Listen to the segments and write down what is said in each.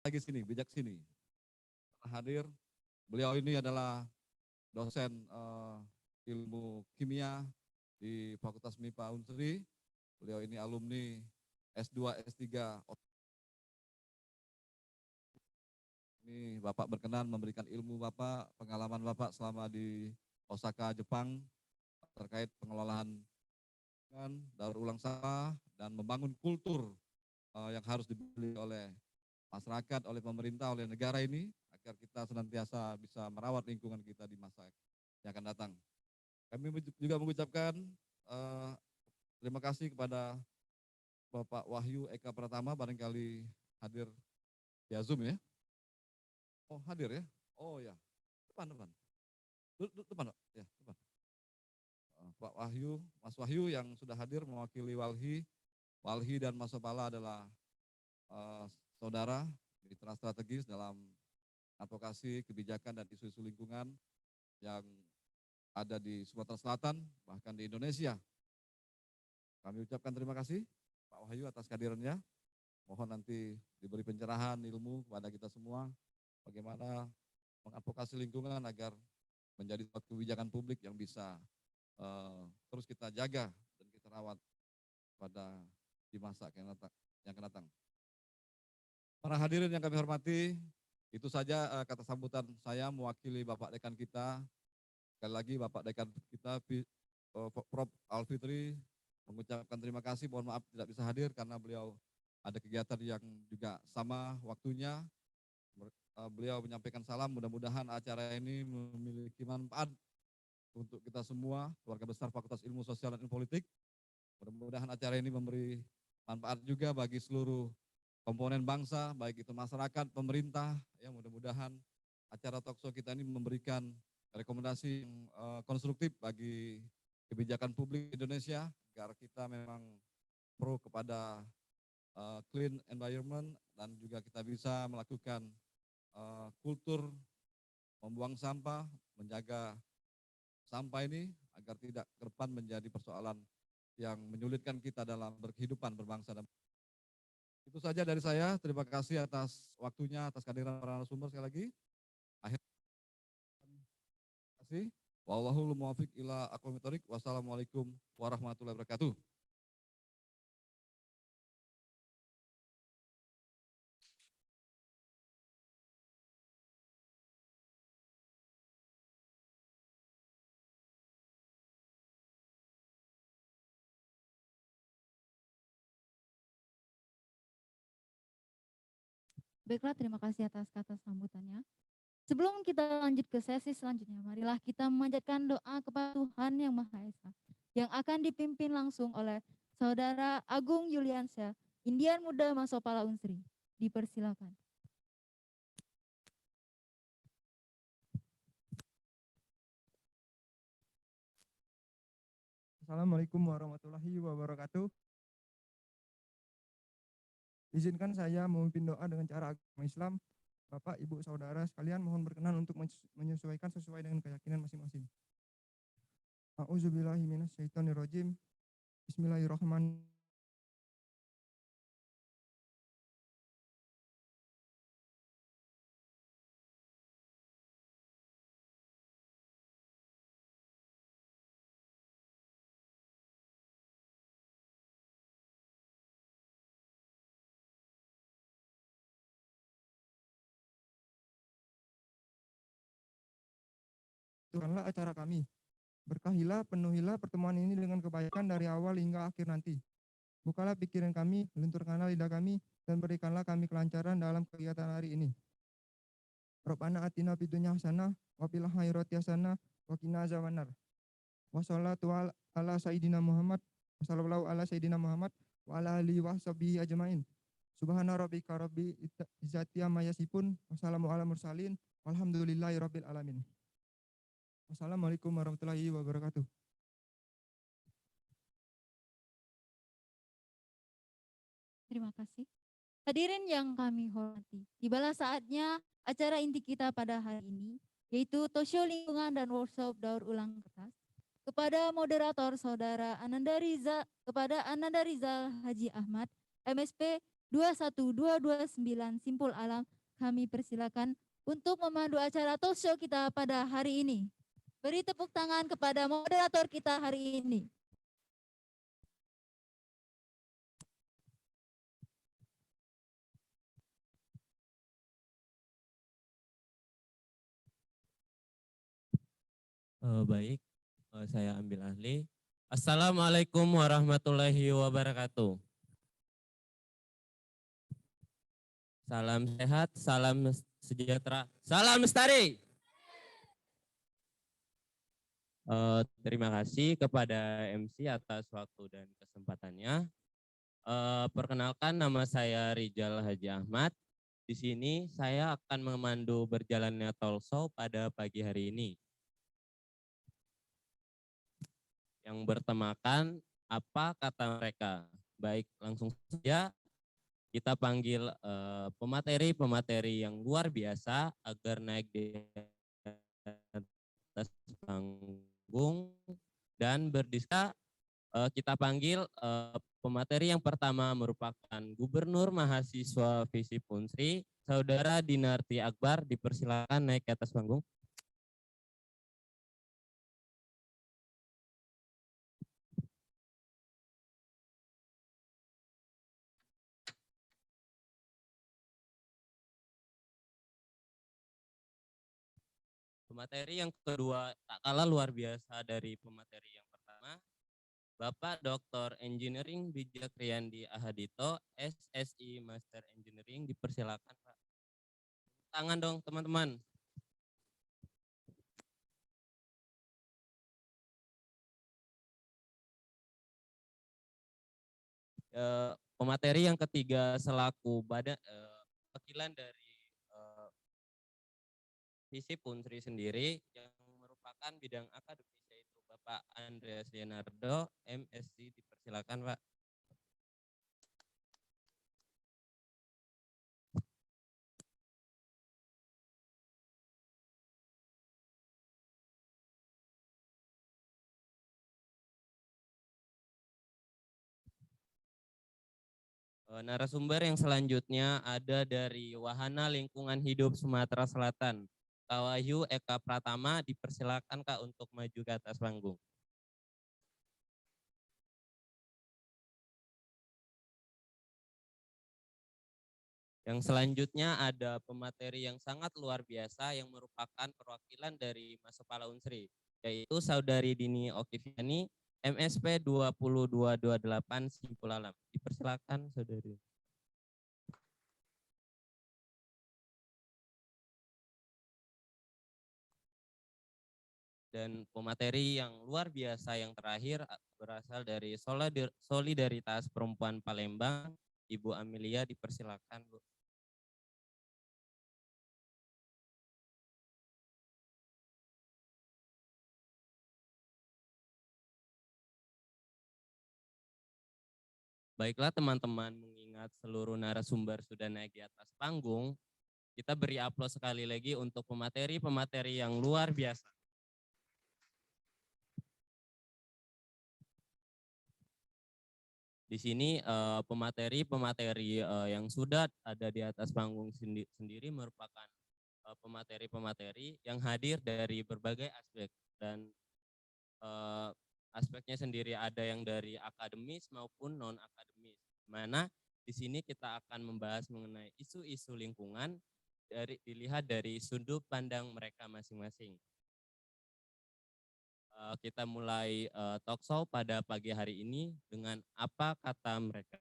lagi sini, bijak sini. Hadir, beliau ini adalah dosen ilmu kimia di Fakultas MIPA Unsri. Beliau ini alumni S2, S3. Ini Bapak berkenan memberikan ilmu Bapak, pengalaman Bapak selama di Osaka, Jepang, terkait pengelolaan daur ulang sampah dan membangun kultur yang harus dibeli oleh masyarakat, oleh pemerintah, oleh negara ini, agar kita senantiasa bisa merawat lingkungan kita di masa yang akan datang. Kami juga mengucapkan terima kasih kepada Bapak Wahyu Eka Pratama, barangkali hadir via Zoom ya. Oh hadir ya? Oh ya, depan. Depan Pak, ya depan. Pak Wahyu, Mas Wahyu yang sudah hadir mewakili Walhi. Walhi dan Mas Sopala adalah saudara mitra strategis dalam advokasi kebijakan dan isu-isu lingkungan yang ada di Sumatera Selatan, bahkan di Indonesia. Kami ucapkan terima kasih Pak Wahyu atas kehadirannya. Mohon nanti diberi pencerahan ilmu kepada kita semua, bagaimana mengadvokasi lingkungan agar menjadi suatu kebijakan publik yang bisa terus kita jaga dan kita rawat pada di masa yang akan datang. Para hadirin yang kami hormati, itu saja kata sambutan saya mewakili Bapak Dekan kita. Sekali lagi Bapak Dekan kita, Prof. Alfitri, mengucapkan terima kasih. Mohon maaf tidak bisa hadir karena beliau ada kegiatan yang juga sama waktunya. Beliau menyampaikan salam, mudah-mudahan acara ini memiliki manfaat untuk kita semua, keluarga besar Fakultas Ilmu Sosial dan Politik. Mudah-mudahan acara ini memberi manfaat juga bagi seluruh komponen bangsa, baik itu masyarakat, pemerintah. Ya, mudah-mudahan acara talkshow kita ini memberikan rekomendasi yang konstruktif bagi kebijakan publik Indonesia, agar kita memang pro kepada clean environment dan juga kita bisa melakukan kultur membuang sampah, menjaga sampah ini agar tidak ke depan menjadi persoalan yang menyulitkan kita dalam berkehidupan berbangsa. Dan itu saja dari saya. Terima kasih atas waktunya, atas kehadiran para narasumber sekali lagi. Akhir terima kasih. Wallahul muwaffiq ila aqwamit thoriq. Wassalamualaikum warahmatullahi wabarakatuh. Baiklah, terima kasih atas kata sambutannya. Sebelum kita lanjut ke sesi selanjutnya, marilah kita memanjatkan doa kepada Tuhan Yang Maha Esa, yang akan dipimpin langsung oleh Saudara Agung Yuliansyah, Indian Muda Masopala Unsri. Dipersilakan. Assalamualaikum warahmatullahi wabarakatuh. Izinkan saya memimpin doa dengan cara agama Islam. Bapak, Ibu, Saudara sekalian mohon berkenan untuk menyesuaikan sesuai dengan keyakinan masing-masing. A'udzubillahi minasyaitonirrajim. Bismillahirrahmanirrahim. Tuhanlah acara kami. Berkahilah, penuhilah pertemuan ini dengan kebaikan dari awal hingga akhir nanti. Bukalah pikiran kami, lenturkanlah lidah kami, dan berikanlah kami kelancaran dalam kegiatan hari ini. Rabbana atina fid dunya hasanah wa fil akhirati hasanah wa qina azabannar. Wassalatu ala sayyidina Muhammad, wassallallahu ala sayyidina Muhammad wa ala alihi wa sahbihi ajmain. Subhana rabbika rabbil izzati amma yasifun, wassalamu ala mursalin, walhamdulillahi rabbil alamin. Wassalamualaikum warahmatullahi wabarakatuh. Terima kasih. Hadirin yang kami hormati, tibalah saatnya acara inti kita pada hari ini, yaitu talkshow lingkungan dan workshop daur ulang kertas. Kepada moderator Saudara Ananda Rizal Haji Ahmad, MSP 21229 Simpul Alam. Kami persilakan untuk memandu acara talk show kita pada hari ini. Beri tepuk tangan kepada moderator kita hari ini. Baik, saya ambil alih. Assalamualaikum warahmatullahi wabarakatuh. Salam sehat, salam sejahtera, salam lestari. Terima kasih kepada MC atas waktu dan kesempatannya. Perkenalkan, nama saya Rijal Haji Ahmad. Di sini saya akan memandu berjalannya talk show pada pagi hari ini, yang bertemakan apa kata mereka. Baik, langsung saja kita panggil pemateri-pemateri yang luar biasa agar naik di atas panggung dan berdiskusi. Kita panggil pemateri yang pertama merupakan Gubernur Mahasiswa Visip Unsri, Saudara Dinarti Akbar. Dipersilakan naik ke atas panggung. Pemateri yang kedua tak kalah luar biasa dari pemateri yang pertama, Bapak Dr. Engineering Bijak Riyandi Ahadito, SSI Master Engineering. Dipersilakan, Pak. Tangan dong, teman-teman. Pemateri yang ketiga selaku wakilan dari Visip Unsri sendiri yang merupakan bidang akademis, yaitu Bapak Andreas Leonardo, MSc. Dipersilakan, Pak. Narasumber yang selanjutnya ada dari Wahana Lingkungan Hidup Sumatera Selatan, Kak Wahyu Eka Pratama. Dipersilakan, Kak, untuk maju ke atas panggung. Yang selanjutnya ada pemateri yang sangat luar biasa yang merupakan perwakilan dari Masepala Unsri, yaitu Saudari Dini Okiviani, MSP 20228 Simpul Alam. Dipersilakan, Saudari. Dan pemateri yang luar biasa yang terakhir berasal dari Solidaritas Perempuan Palembang, Ibu Amelia. Dipersilakan, Bu. Baiklah teman-teman, mengingat seluruh narasumber sudah naik di atas panggung, kita beri aplaus sekali lagi untuk pemateri-pemateri yang luar biasa. Di sini pemateri-pemateri yang sudah ada di atas panggung sendiri merupakan pemateri-pemateri yang hadir dari berbagai aspek, dan aspeknya sendiri ada yang dari akademis maupun non akademis. Mana di sini kita akan membahas mengenai isu-isu lingkungan dilihat dari sudut pandang mereka masing-masing. Kita mulai talk show pada pagi hari ini dengan apa kata mereka.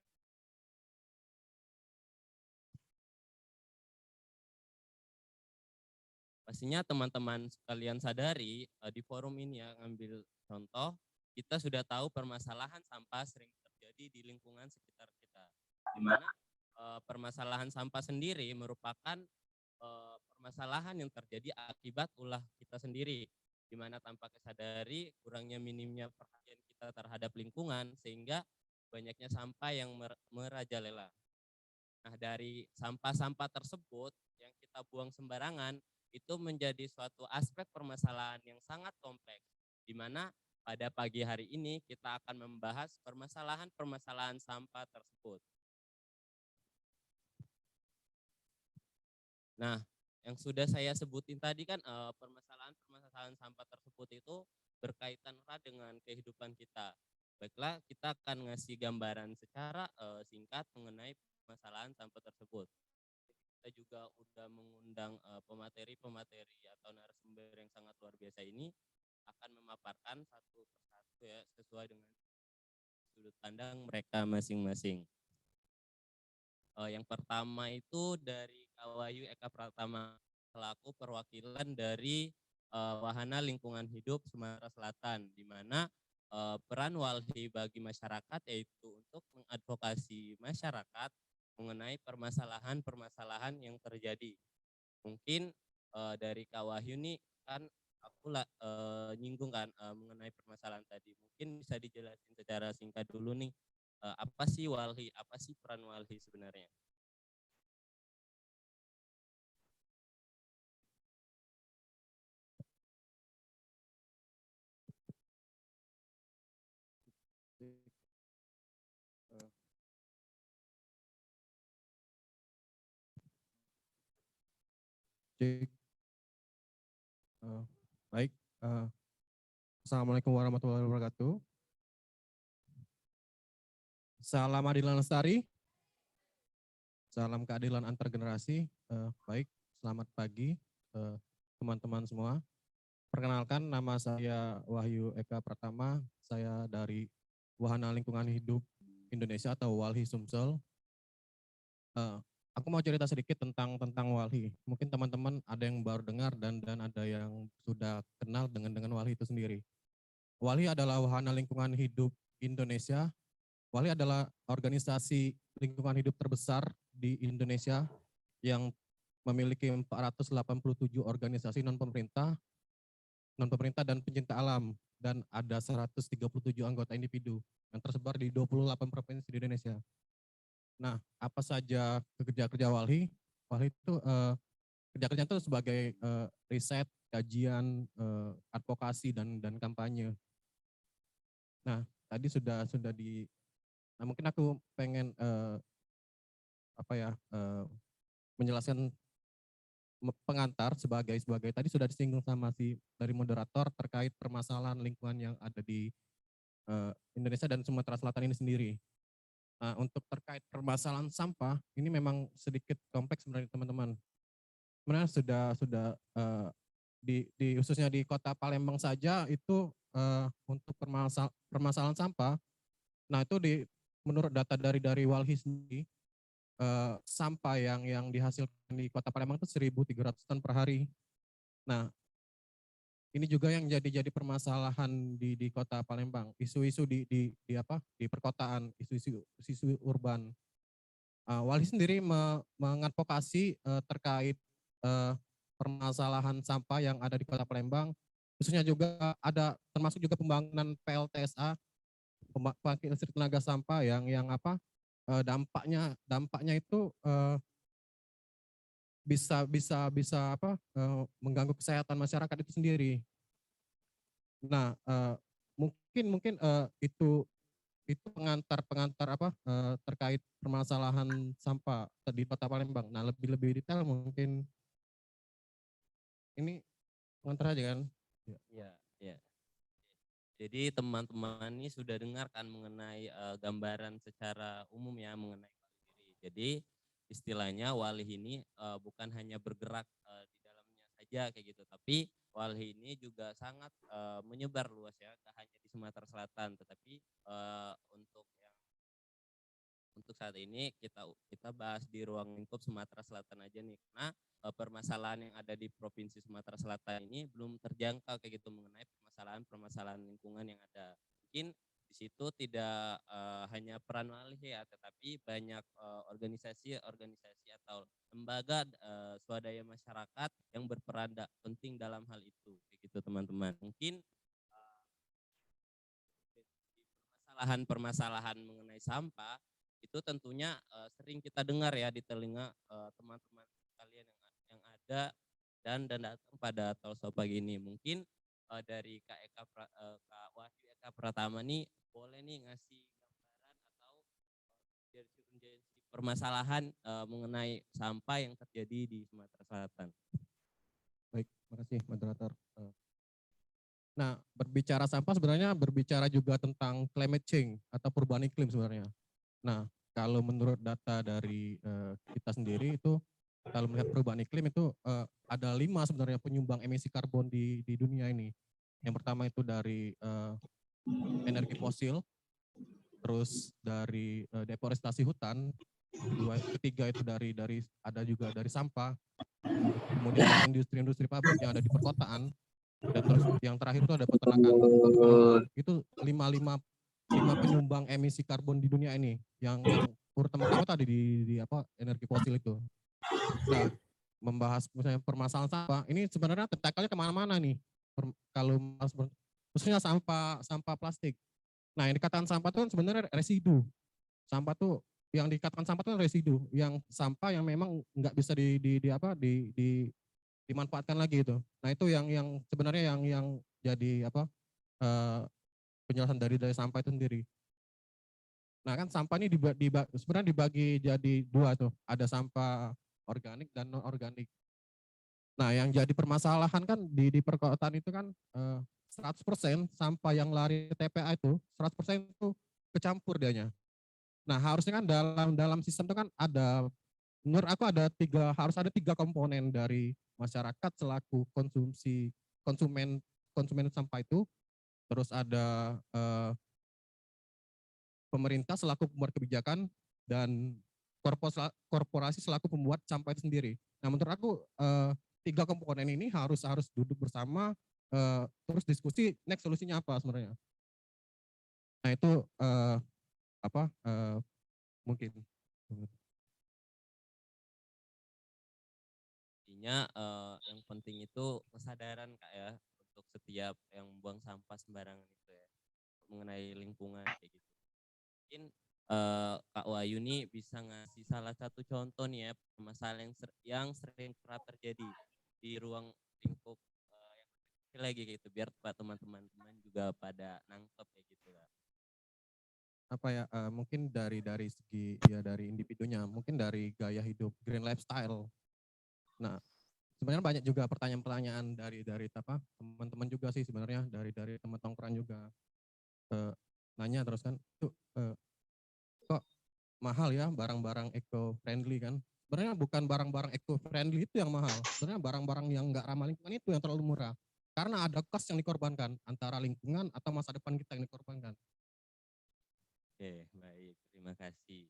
Pastinya teman-teman sekalian sadari di forum ini ya, ngambil contoh, kita sudah tahu permasalahan sampah sering terjadi di lingkungan sekitar kita. Di mana permasalahan sampah sendiri merupakan permasalahan yang terjadi akibat ulah kita sendiri, di mana tanpa kesadari kurangnya minimnya perhatian kita terhadap lingkungan sehingga banyaknya sampah yang merajalela. Nah, dari sampah-sampah tersebut yang kita buang sembarangan itu menjadi suatu aspek permasalahan yang sangat kompleks, di mana pada pagi hari ini kita akan membahas permasalahan-permasalahan sampah tersebut. Nah, yang sudah saya sebutin tadi kan permasalahan-permasalahan sampah tersebut itu berkaitan erat dengan kehidupan kita. Baiklah, kita akan ngasih gambaran secara singkat mengenai permasalahan sampah tersebut. Kita juga udah mengundang pemateri-pemateri atau narasumber yang sangat luar biasa ini akan memaparkan satu persatu ya sesuai dengan sudut pandang mereka masing-masing. Yang pertama itu dari Kak Wahyu Eka Pratama selaku perwakilan dari Wahana Lingkungan Hidup Sumatera Selatan, di mana peran Walhi bagi masyarakat yaitu untuk mengadvokasi masyarakat mengenai permasalahan-permasalahan yang terjadi. Mungkin dari Kak Wahyu nih kan aku nyinggung kan mengenai permasalahan tadi. Mungkin bisa dijelasin secara singkat dulu nih, apa sih Walhi, apa sih peran Walhi sebenarnya? Cek. Baik. Assalamualaikum warahmatullahi wabarakatuh. Salam adilan lestari. Salam keadilan antar generasi. Baik, selamat pagi teman-teman semua. Perkenalkan, nama saya Wahyu Eka Pratama. Saya dari Wahana Lingkungan Hidup Indonesia atau Walhi Sumsel. Aku mau cerita sedikit tentang Walhi. Mungkin teman-teman ada yang baru dengar dan ada yang sudah kenal dengan Walhi itu sendiri. Walhi adalah Wahana Lingkungan Hidup Indonesia. Walhi adalah organisasi lingkungan hidup terbesar di Indonesia yang memiliki 487 organisasi non-pemerintah dan pencinta alam, dan ada 137 anggota individu yang tersebar di 28 provinsi di Indonesia. Nah, apa saja kerja-kerja Walhi? Walhi itu kerja-kerja itu sebagai riset, kajian, advokasi dan kampanye. Nah, tadi sudah nah mungkin aku pengen menjelaskan pengantar sebagai tadi sudah disinggung sama dari moderator terkait permasalahan lingkungan yang ada di Indonesia dan Sumatera Selatan ini sendiri. Nah, untuk terkait permasalahan sampah ini memang sedikit kompleks sebenarnya teman-teman. Sebenarnya sudah di khususnya di Kota Palembang saja itu untuk permasalahan sampah. Nah, itu menurut data dari Walhi sendiri, sampah yang dihasilkan di Kota Palembang itu 1.300 ton per hari. Nah, ini juga yang jadi permasalahan di Kota Palembang, isu-isu di perkotaan, isu-isu urban. Walhi sendiri mengadvokasi terkait permasalahan sampah yang ada di Kota Palembang, khususnya juga ada termasuk juga pembangunan PLTSA, pembangkit listrik tenaga sampah yang dampaknya itu bisa mengganggu kesehatan masyarakat itu sendiri. Nah, mungkin itu pengantar terkait permasalahan sampah di Kota Palembang. Nah, lebih detail mungkin ini pengantar aja kan? Iya, iya. Jadi teman-teman ini sudah dengarkan mengenai gambaran secara umum ya mengenai Walhi ini. Jadi istilahnya Walhi ini bukan hanya bergerak di dalamnya saja kayak gitu, tapi Walhi ini juga sangat menyebar luas ya, tak hanya di Sumatera Selatan, tetapi untuk saat ini kita bahas di ruang lingkup Sumatera Selatan aja nih, karena permasalahan yang ada di Provinsi Sumatera Selatan ini belum terjangkau kayak gitu mengenai permasalahan lingkungan yang ada. Mungkin di situ tidak hanya peran Walhi ya, tetapi banyak organisasi atau lembaga swadaya masyarakat yang berperan penting dalam hal itu kayak gitu teman-teman. Mungkin permasalahan mengenai sampah itu tentunya sering kita dengar ya di telinga teman-teman kalian yang ada dan datang pada talkshow pagi ini. Mungkin dari Kak Wahyu Eka Pratama nih boleh nih ngasih gambaran atau dari urgensi permasalahan mengenai sampah yang terjadi di Sumatera Selatan. Baik, terima kasih moderator. Nah, berbicara sampah sebenarnya berbicara juga tentang climate change atau perubahan iklim sebenarnya. Nah, kalau menurut data dari kita sendiri itu, kalau melihat perubahan iklim itu ada 5 sebenarnya penyumbang emisi karbon di dunia ini. Yang pertama itu dari energi fosil, terus dari deforestasi hutan, ketiga itu dari ada juga dari sampah, kemudian dari industri-industri pabrik yang ada di perkotaan, dan terus yang terakhir itu ada peternakan. Itu lima penyumbang emisi karbon di dunia ini. Yang pertama tadi di apa energi fosil itu. Nah, membahas misalnya permasalahan sampah, ini sebenarnya tentakelnya kemana-mana nih. Kalau khususnya sampah plastik. Nah, yang dikatakan sampah itu kan sebenarnya residu. Sampah tuh yang dikatakan sampah itu residu, yang sampah yang memang nggak bisa dimanfaatkan lagi itu. Nah, itu yang sebenarnya yang jadi apa penjelasan dari sampah itu sendiri. Nah, kan sampah ini sebenarnya dibagi jadi 2 tuh, ada sampah organik dan non organik. Nah, yang jadi permasalahan kan di perkotaan itu kan 100% sampah yang lari TPA itu 100% itu kecampur dianya. Nah, harusnya kan dalam sistem itu kan ada, menurut aku harus ada 3 komponen dari masyarakat selaku konsumen sampah itu, terus ada pemerintah selaku pembuat kebijakan, dan korporasi selaku pembuat sampah itu sendiri. Nah, menurut aku 3 komponen ini harus duduk bersama, terus diskusi next solusinya apa sebenarnya. Nah, itu mungkin. Intinya yang penting itu kesadaran Kak ya, untuk setiap yang buang sampah sembarangan itu ya, mengenai lingkungan kayak gitu. Mungkin Kak Wahyu nih bisa ngasih salah satu contoh nih ya, permasalahan yang sering kerap terjadi di ruang lingkup yang kecil lagi gitu, biar teman-teman juga pada nangkep kayak gitu lah. Apa ya, mungkin dari segi ya dari individunya, mungkin dari gaya hidup green lifestyle. Nah, sebenarnya banyak juga pertanyaan-pertanyaan dari apa teman-teman juga sih sebenarnya, dari teman tongkrongan juga nanya terus kan, tuh kok mahal ya barang-barang eco friendly kan. Sebenarnya bukan barang-barang eco friendly itu yang mahal, sebenarnya barang-barang yang nggak ramah lingkungan itu yang terlalu murah, karena ada cost yang dikorbankan antara lingkungan atau masa depan kita yang dikorbankan. Oke, baik, terima kasih.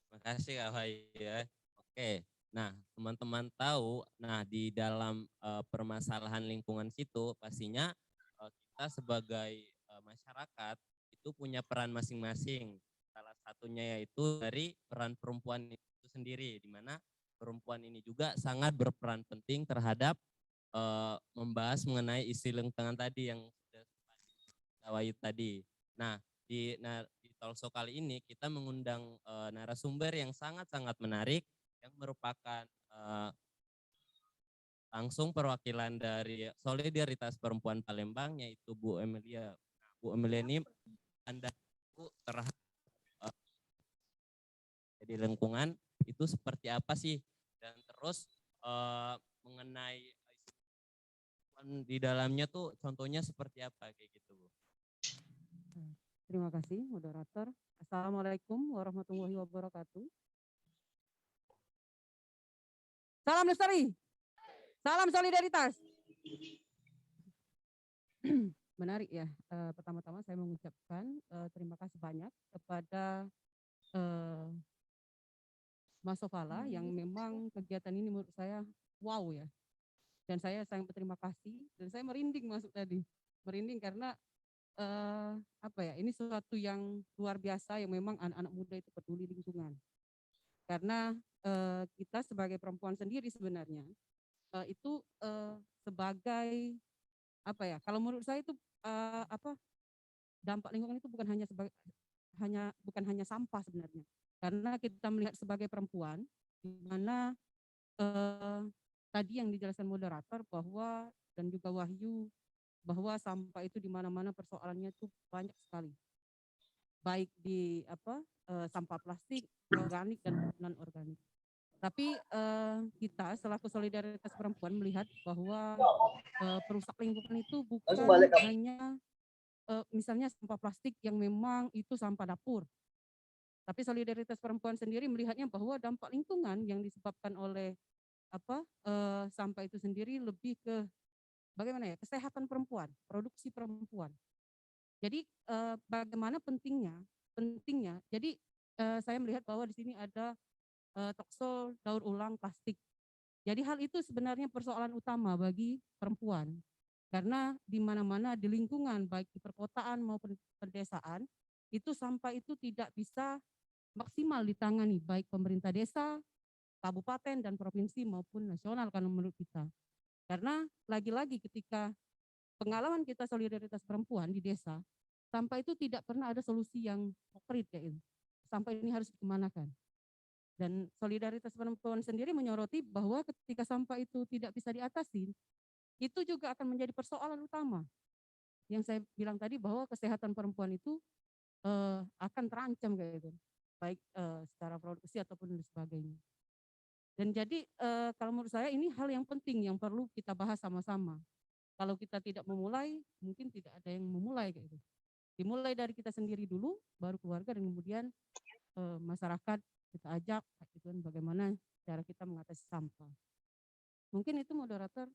Terima kasih Kak Wahyu ya. Oke, nah teman-teman tahu, nah di dalam permasalahan lingkungan situ pastinya kita sebagai masyarakat itu punya peran masing-masing. Salah satunya yaitu dari peran perempuan itu sendiri, di mana perempuan ini juga sangat berperan penting terhadap membahas mengenai isu lingkungan tadi yang sudah Kak Wahyu tadi. Nah, di Talkshow kali ini kita mengundang narasumber yang sangat-sangat menarik, yang merupakan langsung perwakilan dari Solidaritas Perempuan Palembang, yaitu Bu Emilia. Bu Emilia ini Anda terhadap di lingkungan itu seperti apa sih, dan terus mengenai di dalamnya tuh contohnya seperti apa kayak gitu Bu. Terima kasih moderator. Assalamualaikum warahmatullahi wabarakatuh. Salam lestari. Salam solidaritas. Menarik ya. Pertama-tama saya mengucapkan terima kasih banyak kepada Mas Sofala yang memang kegiatan ini menurut saya wow ya. Dan saya sangat berterima kasih, dan saya merinding masuk tadi. Merinding karena apa ya, ini sesuatu yang luar biasa yang memang anak-anak muda itu peduli lingkungan. Karena kita sebagai perempuan sendiri sebenarnya itu sebagai apa ya, kalau menurut saya itu dampak lingkungan itu bukan hanya sampah sebenarnya. Karena kita melihat sebagai perempuan, di mana tadi yang dijelaskan moderator bahwa dan juga Wahyu, bahwa sampah itu di mana-mana persoalannya itu banyak sekali. baik di sampah plastik, organik dan non organik. Tapi kita selaku solidaritas perempuan melihat bahwa perusak lingkungan itu bukan hanya misalnya sampah plastik yang memang itu sampah dapur. Tapi solidaritas perempuan sendiri melihatnya bahwa dampak lingkungan yang disebabkan oleh sampah itu sendiri lebih ke bagaimana ya, kesehatan perempuan, produksi perempuan. Jadi bagaimana pentingnya, jadi saya melihat bahwa di sini ada toksol daur ulang plastik. Jadi hal itu sebenarnya persoalan utama bagi perempuan. Karena di mana-mana di lingkungan, baik di perkotaan maupun pedesaan, itu sampah itu tidak bisa maksimal ditangani, baik pemerintah desa, kabupaten, dan provinsi maupun nasional kalau menurut kita. Karena lagi-lagi ketika pengalaman kita solidaritas perempuan di desa, sampah itu tidak pernah ada solusi yang konkret ya. Sampah ini harus dikemanakan. Dan solidaritas perempuan sendiri menyoroti bahwa ketika sampah itu tidak bisa diatasi, itu juga akan menjadi persoalan utama. Yang saya bilang tadi bahwa kesehatan perempuan itu akan terancam kayak gitu, baik secara produksi ataupun sebagainya. Dan jadi kalau menurut saya ini hal yang penting yang perlu kita bahas sama-sama. Kalau kita tidak memulai, mungkin tidak ada yang memulai kayak gitu. Dimulai dari kita sendiri dulu, baru keluarga, dan kemudian masyarakat kita ajak gitu, bagaimana cara kita mengatasi sampah. Mungkin itu moderator.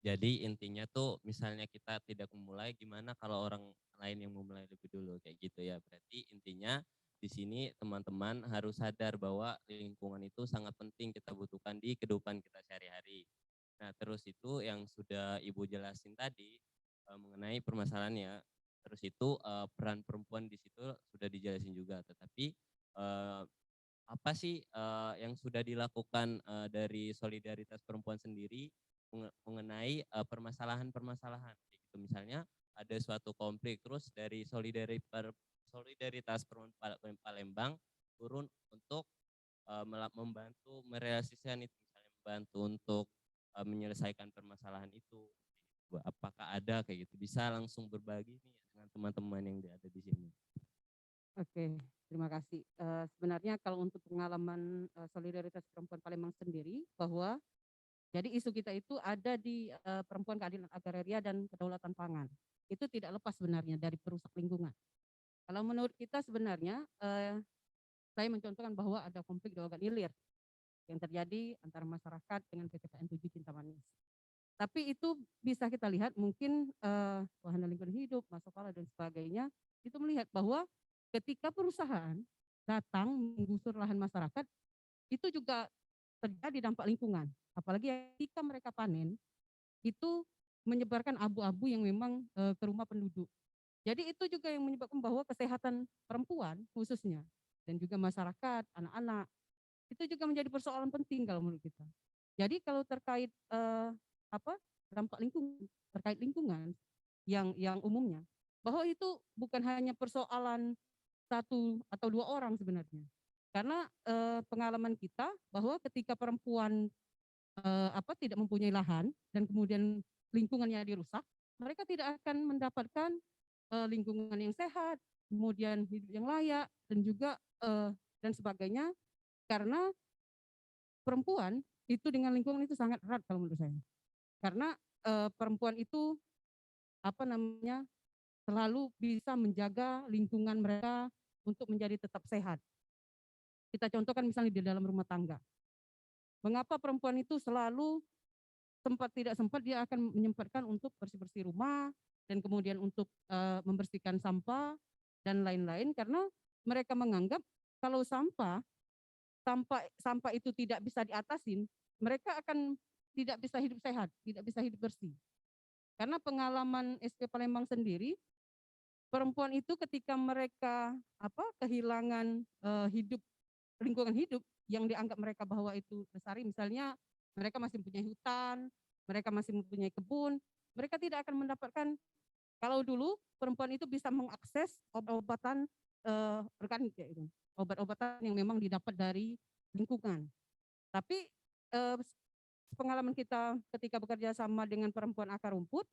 Jadi intinya tuh misalnya kita tidak memulai, gimana kalau orang lain yang memulai lebih dulu kayak gitu ya. Berarti intinya di sini teman-teman harus sadar bahwa lingkungan itu sangat penting kita butuhkan di kehidupan kita sehari-hari. Nah, terus itu yang sudah Ibu jelasin tadi mengenai permasalahannya. Terus itu peran perempuan di situ sudah dijelasin juga. Tetapi apa sih yang sudah dilakukan dari solidaritas perempuan sendiri mengenai permasalahan-permasalahan? Gitu. Misalnya ada suatu konflik, terus dari solidaritas perempuan Palembang turun untuk membantu merealisasikan itu, misalnya membantu untuk menyelesaikan permasalahan itu. Apakah ada kayak gitu? Bisa langsung berbagi nih dengan teman-teman yang ada di sini. Oke, terima kasih. Sebenarnya kalau untuk pengalaman solidaritas perempuan Palembang sendiri, bahwa jadi isu kita itu ada di perempuan, keadilan agraria, dan kedaulatan pangan. Itu tidak lepas sebenarnya dari perusak lingkungan. Kalau menurut kita sebenarnya, saya mencontohkan bahwa ada konflik di Ogan Ilir yang terjadi antara masyarakat dengan PTPN 7 Cinta Manis. Tapi itu bisa kita lihat mungkin wahana lingkungan hidup, masuk kala dan sebagainya, itu melihat bahwa ketika perusahaan datang menggusur lahan masyarakat, itu juga terjadi dampak lingkungan. Apalagi ketika mereka panen, itu menyebarkan abu-abu yang memang ke rumah penduduk. Jadi itu juga yang menyebabkan bahwa kesehatan perempuan khususnya, dan juga masyarakat, anak-anak, itu juga menjadi persoalan penting kalau menurut kita. Jadi kalau terkait dampak lingkungan, terkait lingkungan yang umumnya, bahwa itu bukan hanya persoalan satu atau dua orang sebenarnya. Karena pengalaman kita bahwa ketika perempuan tidak mempunyai lahan dan kemudian lingkungannya dirusak, mereka tidak akan mendapatkan lingkungan yang sehat, kemudian hidup yang layak, dan juga dan sebagainya, karena perempuan itu dengan lingkungan itu sangat erat kalau menurut saya. Karena perempuan itu selalu bisa menjaga lingkungan mereka untuk menjadi tetap sehat. Kita contohkan misalnya di dalam rumah tangga. Mengapa perempuan itu selalu sempat tidak sempat dia akan menyempatkan untuk bersih-bersih rumah dan kemudian untuk membersihkan sampah dan lain-lain, karena mereka menganggap kalau sampah itu tidak bisa diatasin, mereka akan tidak bisa hidup sehat, tidak bisa hidup bersih. Karena pengalaman SP Palembang sendiri, perempuan itu ketika mereka kehilangan lingkungan hidup yang dianggap mereka bahwa itu lestari, misalnya mereka masih mempunyai hutan, mereka masih mempunyai kebun, mereka tidak akan mendapatkan, kalau dulu perempuan itu bisa mengakses obat-obatan organik ya itu, obat-obatan yang memang didapat dari lingkungan. Tapi pengalaman kita ketika bekerja sama dengan perempuan akar rumput,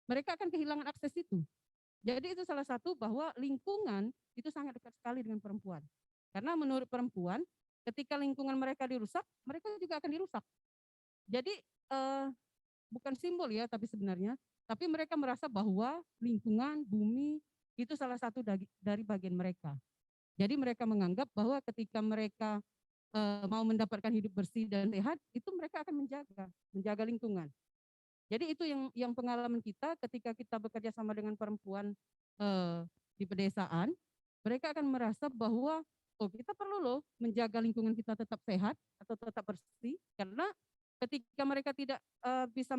mereka akan kehilangan akses itu. Jadi itu salah satu bahwa lingkungan itu sangat dekat sekali dengan perempuan. Karena menurut perempuan, ketika lingkungan mereka dirusak, mereka juga akan dirusak. Jadi bukan simbol ya, tapi sebenarnya, tapi mereka merasa bahwa lingkungan, bumi itu salah satu dari bagian mereka. Jadi mereka menganggap bahwa ketika mereka mau mendapatkan hidup bersih dan sehat, itu mereka akan menjaga lingkungan. Jadi itu yang pengalaman kita ketika kita bekerja sama dengan perempuan di pedesaan, mereka akan merasa bahwa oh kita perlu loh menjaga lingkungan kita tetap sehat atau tetap bersih, karena ketika mereka tidak bisa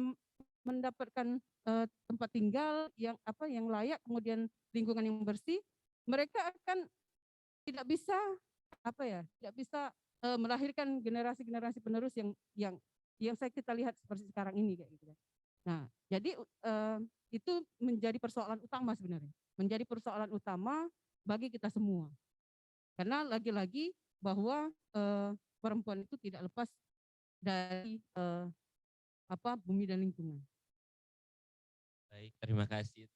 mendapatkan tempat tinggal yang layak, kemudian lingkungan yang bersih, mereka akan tidak bisa tidak bisa melahirkan generasi-generasi penerus yang kita lihat seperti sekarang ini kayak gitu. Nah, jadi itu menjadi persoalan utama sebenarnya, menjadi persoalan utama bagi kita semua. Karena lagi-lagi bahwa perempuan itu tidak lepas dari bumi dan lingkungan. Baik, terima kasih.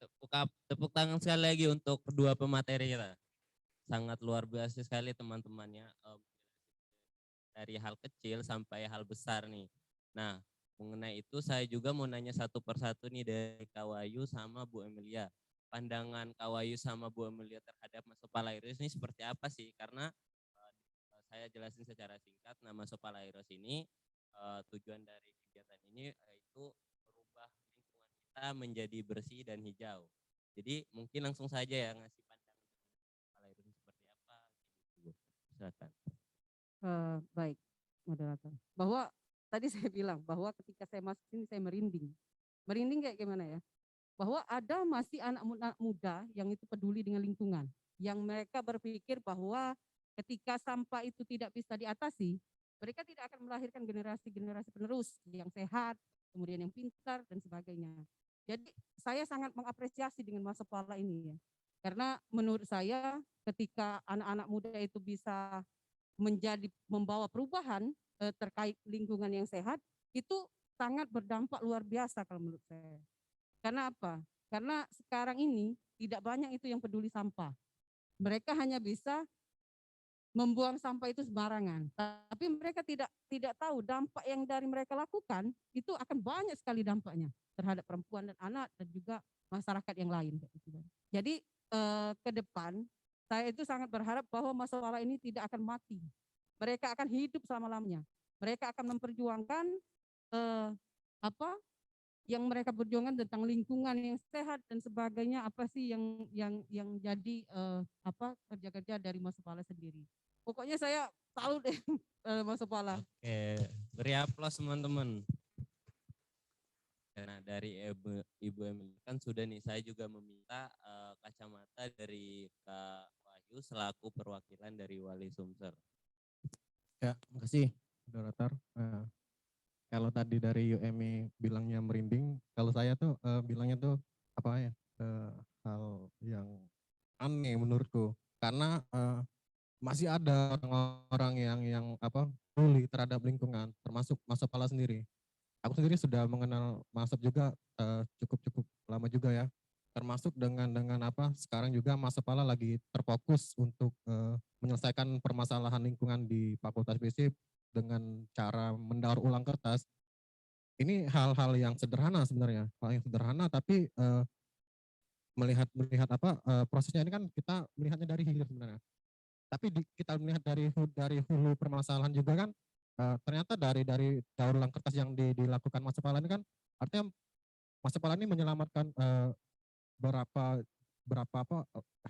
Tepuk tangan sekali lagi untuk kedua pemateri kita. Sangat luar biasa sekali teman-temannya. Dari hal kecil sampai hal besar nih. Nah, mengenai itu saya juga mau nanya satu persatu nih dari Kak Wahyu sama Bu Emilia. Pandangan Kak Wahyu sama Bu Emilia terhadap Masopalairos ini seperti apa sih? Karena saya jelasin secara singkat, nah Masopalairos ini tujuan dari kegiatan ini yaitu merubah lingkungan kita menjadi bersih dan hijau. Jadi mungkin langsung saja ya ngasih pandangan Masopalairos seperti apa. Silakan. Baik, moderator. Bahwa tadi saya bilang bahwa ketika saya masuk sini saya merinding. Merinding kayak gimana ya? Bahwa ada masih anak muda yang itu peduli dengan lingkungan, yang mereka berpikir bahwa ketika sampah itu tidak bisa diatasi, mereka tidak akan melahirkan generasi-generasi penerus yang sehat, kemudian yang pintar dan sebagainya. Jadi saya sangat mengapresiasi dengan Masopala ini ya. Karena menurut saya ketika anak-anak muda itu bisa membawa perubahan terkait lingkungan yang sehat, itu sangat berdampak luar biasa kalau menurut saya. Karena apa? Karena sekarang ini tidak banyak itu yang peduli sampah. Mereka hanya bisa membuang sampah itu sembarangan, tapi mereka tidak tahu dampak yang dari mereka lakukan itu akan banyak sekali dampaknya terhadap perempuan dan anak dan juga masyarakat yang lain. Jadi ke depan saya itu sangat berharap bahwa masalah ini tidak akan mati. Mereka akan hidup selama-lamanya. Mereka akan memperjuangkan yang mereka perjuangkan tentang lingkungan yang sehat dan sebagainya, apa sih yang jadi kerja-kerja dari Masopala sendiri. Pokoknya saya salut deh Masopala. Oke, beri aplaus teman-teman. Nah, dari Ibu Emil kan sudah nih, saya juga meminta kacamata dari Kak Wahyu selaku perwakilan dari Wali Sumsel. Ya, makasih moderator. Kalau tadi dari UMI bilangnya merinding, kalau saya tuh bilangnya tuh hal yang aneh menurutku, karena masih ada orang-orang yang peduli terhadap lingkungan, termasuk Masopala sendiri. Aku sendiri sudah mengenal Masop juga cukup lama juga ya. Termasuk dengan sekarang juga Masopala lagi terfokus untuk menyelesaikan permasalahan lingkungan di Fakultas FISIP dengan cara mendaur ulang kertas. Ini hal-hal yang sederhana sebenarnya, hal yang sederhana, tapi melihat prosesnya ini kan kita melihatnya dari hilir sebenarnya. Tapi kita melihat dari hulu permasalahan juga kan, ternyata dari daur ulang kertas yang dilakukan Masopala ini kan, artinya Masopala ini menyelamatkan berapa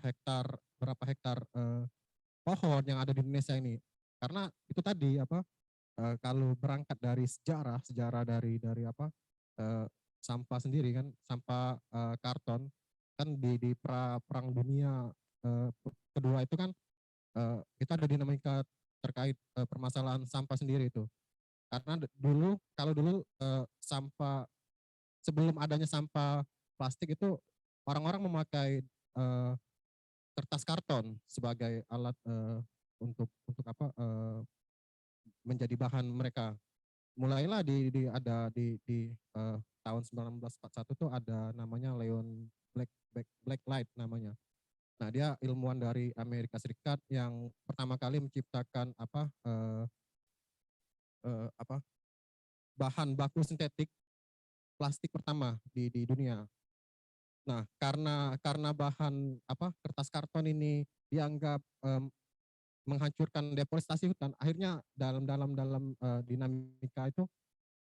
hektar pohon yang ada di Indonesia ini. Karena itu tadi kalau berangkat dari sejarah dari sampah sendiri kan, sampah karton kan di perang dunia kedua itu kan itu ada dinamika terkait permasalahan sampah sendiri itu. Karena kalau dulu sampah sebelum adanya sampah plastik itu orang-orang memakai kertas karton sebagai alat untuk menjadi bahan mereka. Mulailah di tahun 1941 tuh ada namanya Leon Black Light namanya. Nah, dia ilmuwan dari Amerika Serikat yang pertama kali menciptakan bahan baku sintetik plastik pertama di dunia. Nah, karena bahan kertas karton ini dianggap menghancurkan deforestasi hutan, akhirnya dalam dinamika itu,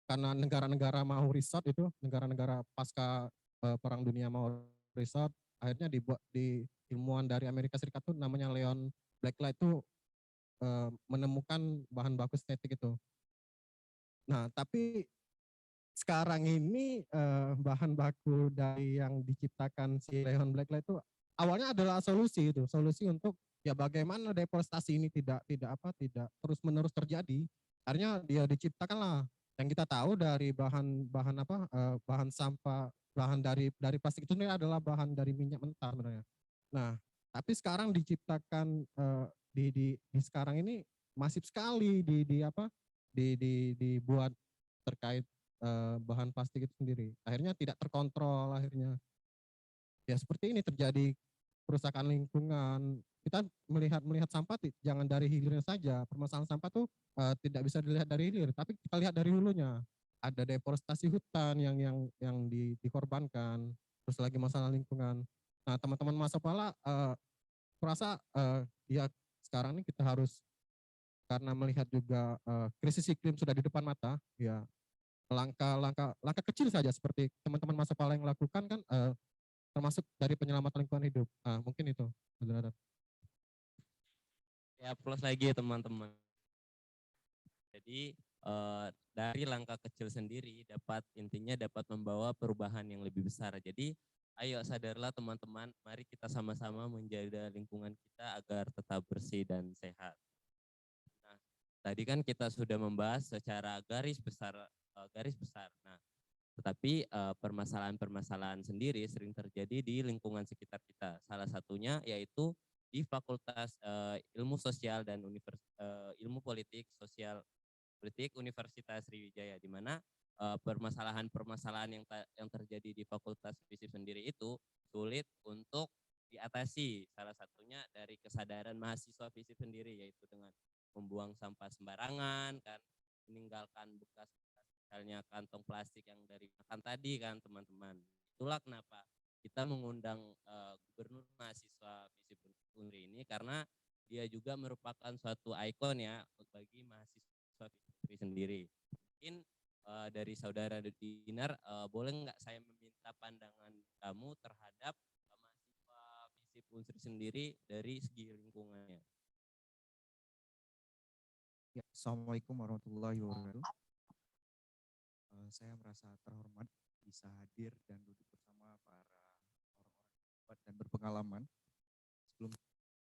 karena negara-negara mau riset itu, negara-negara pasca Perang Dunia mau riset, akhirnya dibuat di ilmuwan dari Amerika Serikat tuh namanya Leon Blacklight itu menemukan bahan baku sintetik itu. Nah, tapi sekarang ini bahan baku dari yang diciptakan si Leon Blacklight itu awalnya adalah solusi untuk ya bagaimana deforestasi ini tidak terus-menerus terjadi. Akhirnya dia diciptakanlah yang kita tahu dari bahan sampah, bahan dari plastik itu sebenarnya adalah bahan dari minyak mentah sebenarnya. Nah, tapi sekarang diciptakan di sekarang ini masif sekali dibuat terkait bahan plastik itu sendiri. Akhirnya tidak terkontrol akhirnya. Ya seperti ini terjadi kerusakan lingkungan. Kita melihat sampah jangan dari hilirnya saja. Permasalahan sampah tuh tidak bisa dilihat dari hilir, tapi kita lihat dari hulunya. Ada deforestasi hutan yang dikorbankan. Terus lagi masalah lingkungan. Nah, teman-teman Masa Pala merasa ya sekarang ini kita harus, karena melihat juga krisis iklim sudah di depan mata, ya langkah kecil saja seperti teman-teman Masa Pala yang lakukan kan termasuk dari penyelamatan lingkungan hidup. Mungkin itu. Ya, plus lagi teman-teman. Jadi dari langkah kecil sendiri intinya dapat membawa perubahan yang lebih besar. Jadi ayo sadarlah teman-teman, mari kita sama-sama menjaga lingkungan kita agar tetap bersih dan sehat. Nah, tadi kan kita sudah membahas secara garis besar. Nah, tetapi permasalahan-permasalahan sendiri sering terjadi di lingkungan sekitar kita. Salah satunya yaitu di Fakultas Ilmu Sosial dan Ilmu Politik Universitas Sriwijaya, di mana permasalahan-permasalahan yang terjadi di Fakultas FISIP sendiri itu sulit untuk diatasi. Salah satunya dari kesadaran mahasiswa FISIP sendiri, yaitu dengan membuang sampah sembarangan, kan, meninggalkan bekas misalnya kantong plastik yang dari makan tadi kan teman-teman. Itulah kenapa kita mengundang gubernur mahasiswa FISIP Unri ini, karena dia juga merupakan suatu ikon ya bagi mahasiswa FISIP sendiri. Mungkin dari saudara Dinar, boleh nggak saya meminta pandangan kamu terhadap mahasiswa FISIP Unri sendiri dari segi lingkungannya? Ya, Assalamualaikum warahmatullahi wabarakatuh. Saya merasa terhormat bisa hadir dan duduk bersama para orang-orang hebat dan berpengalaman. Sebelum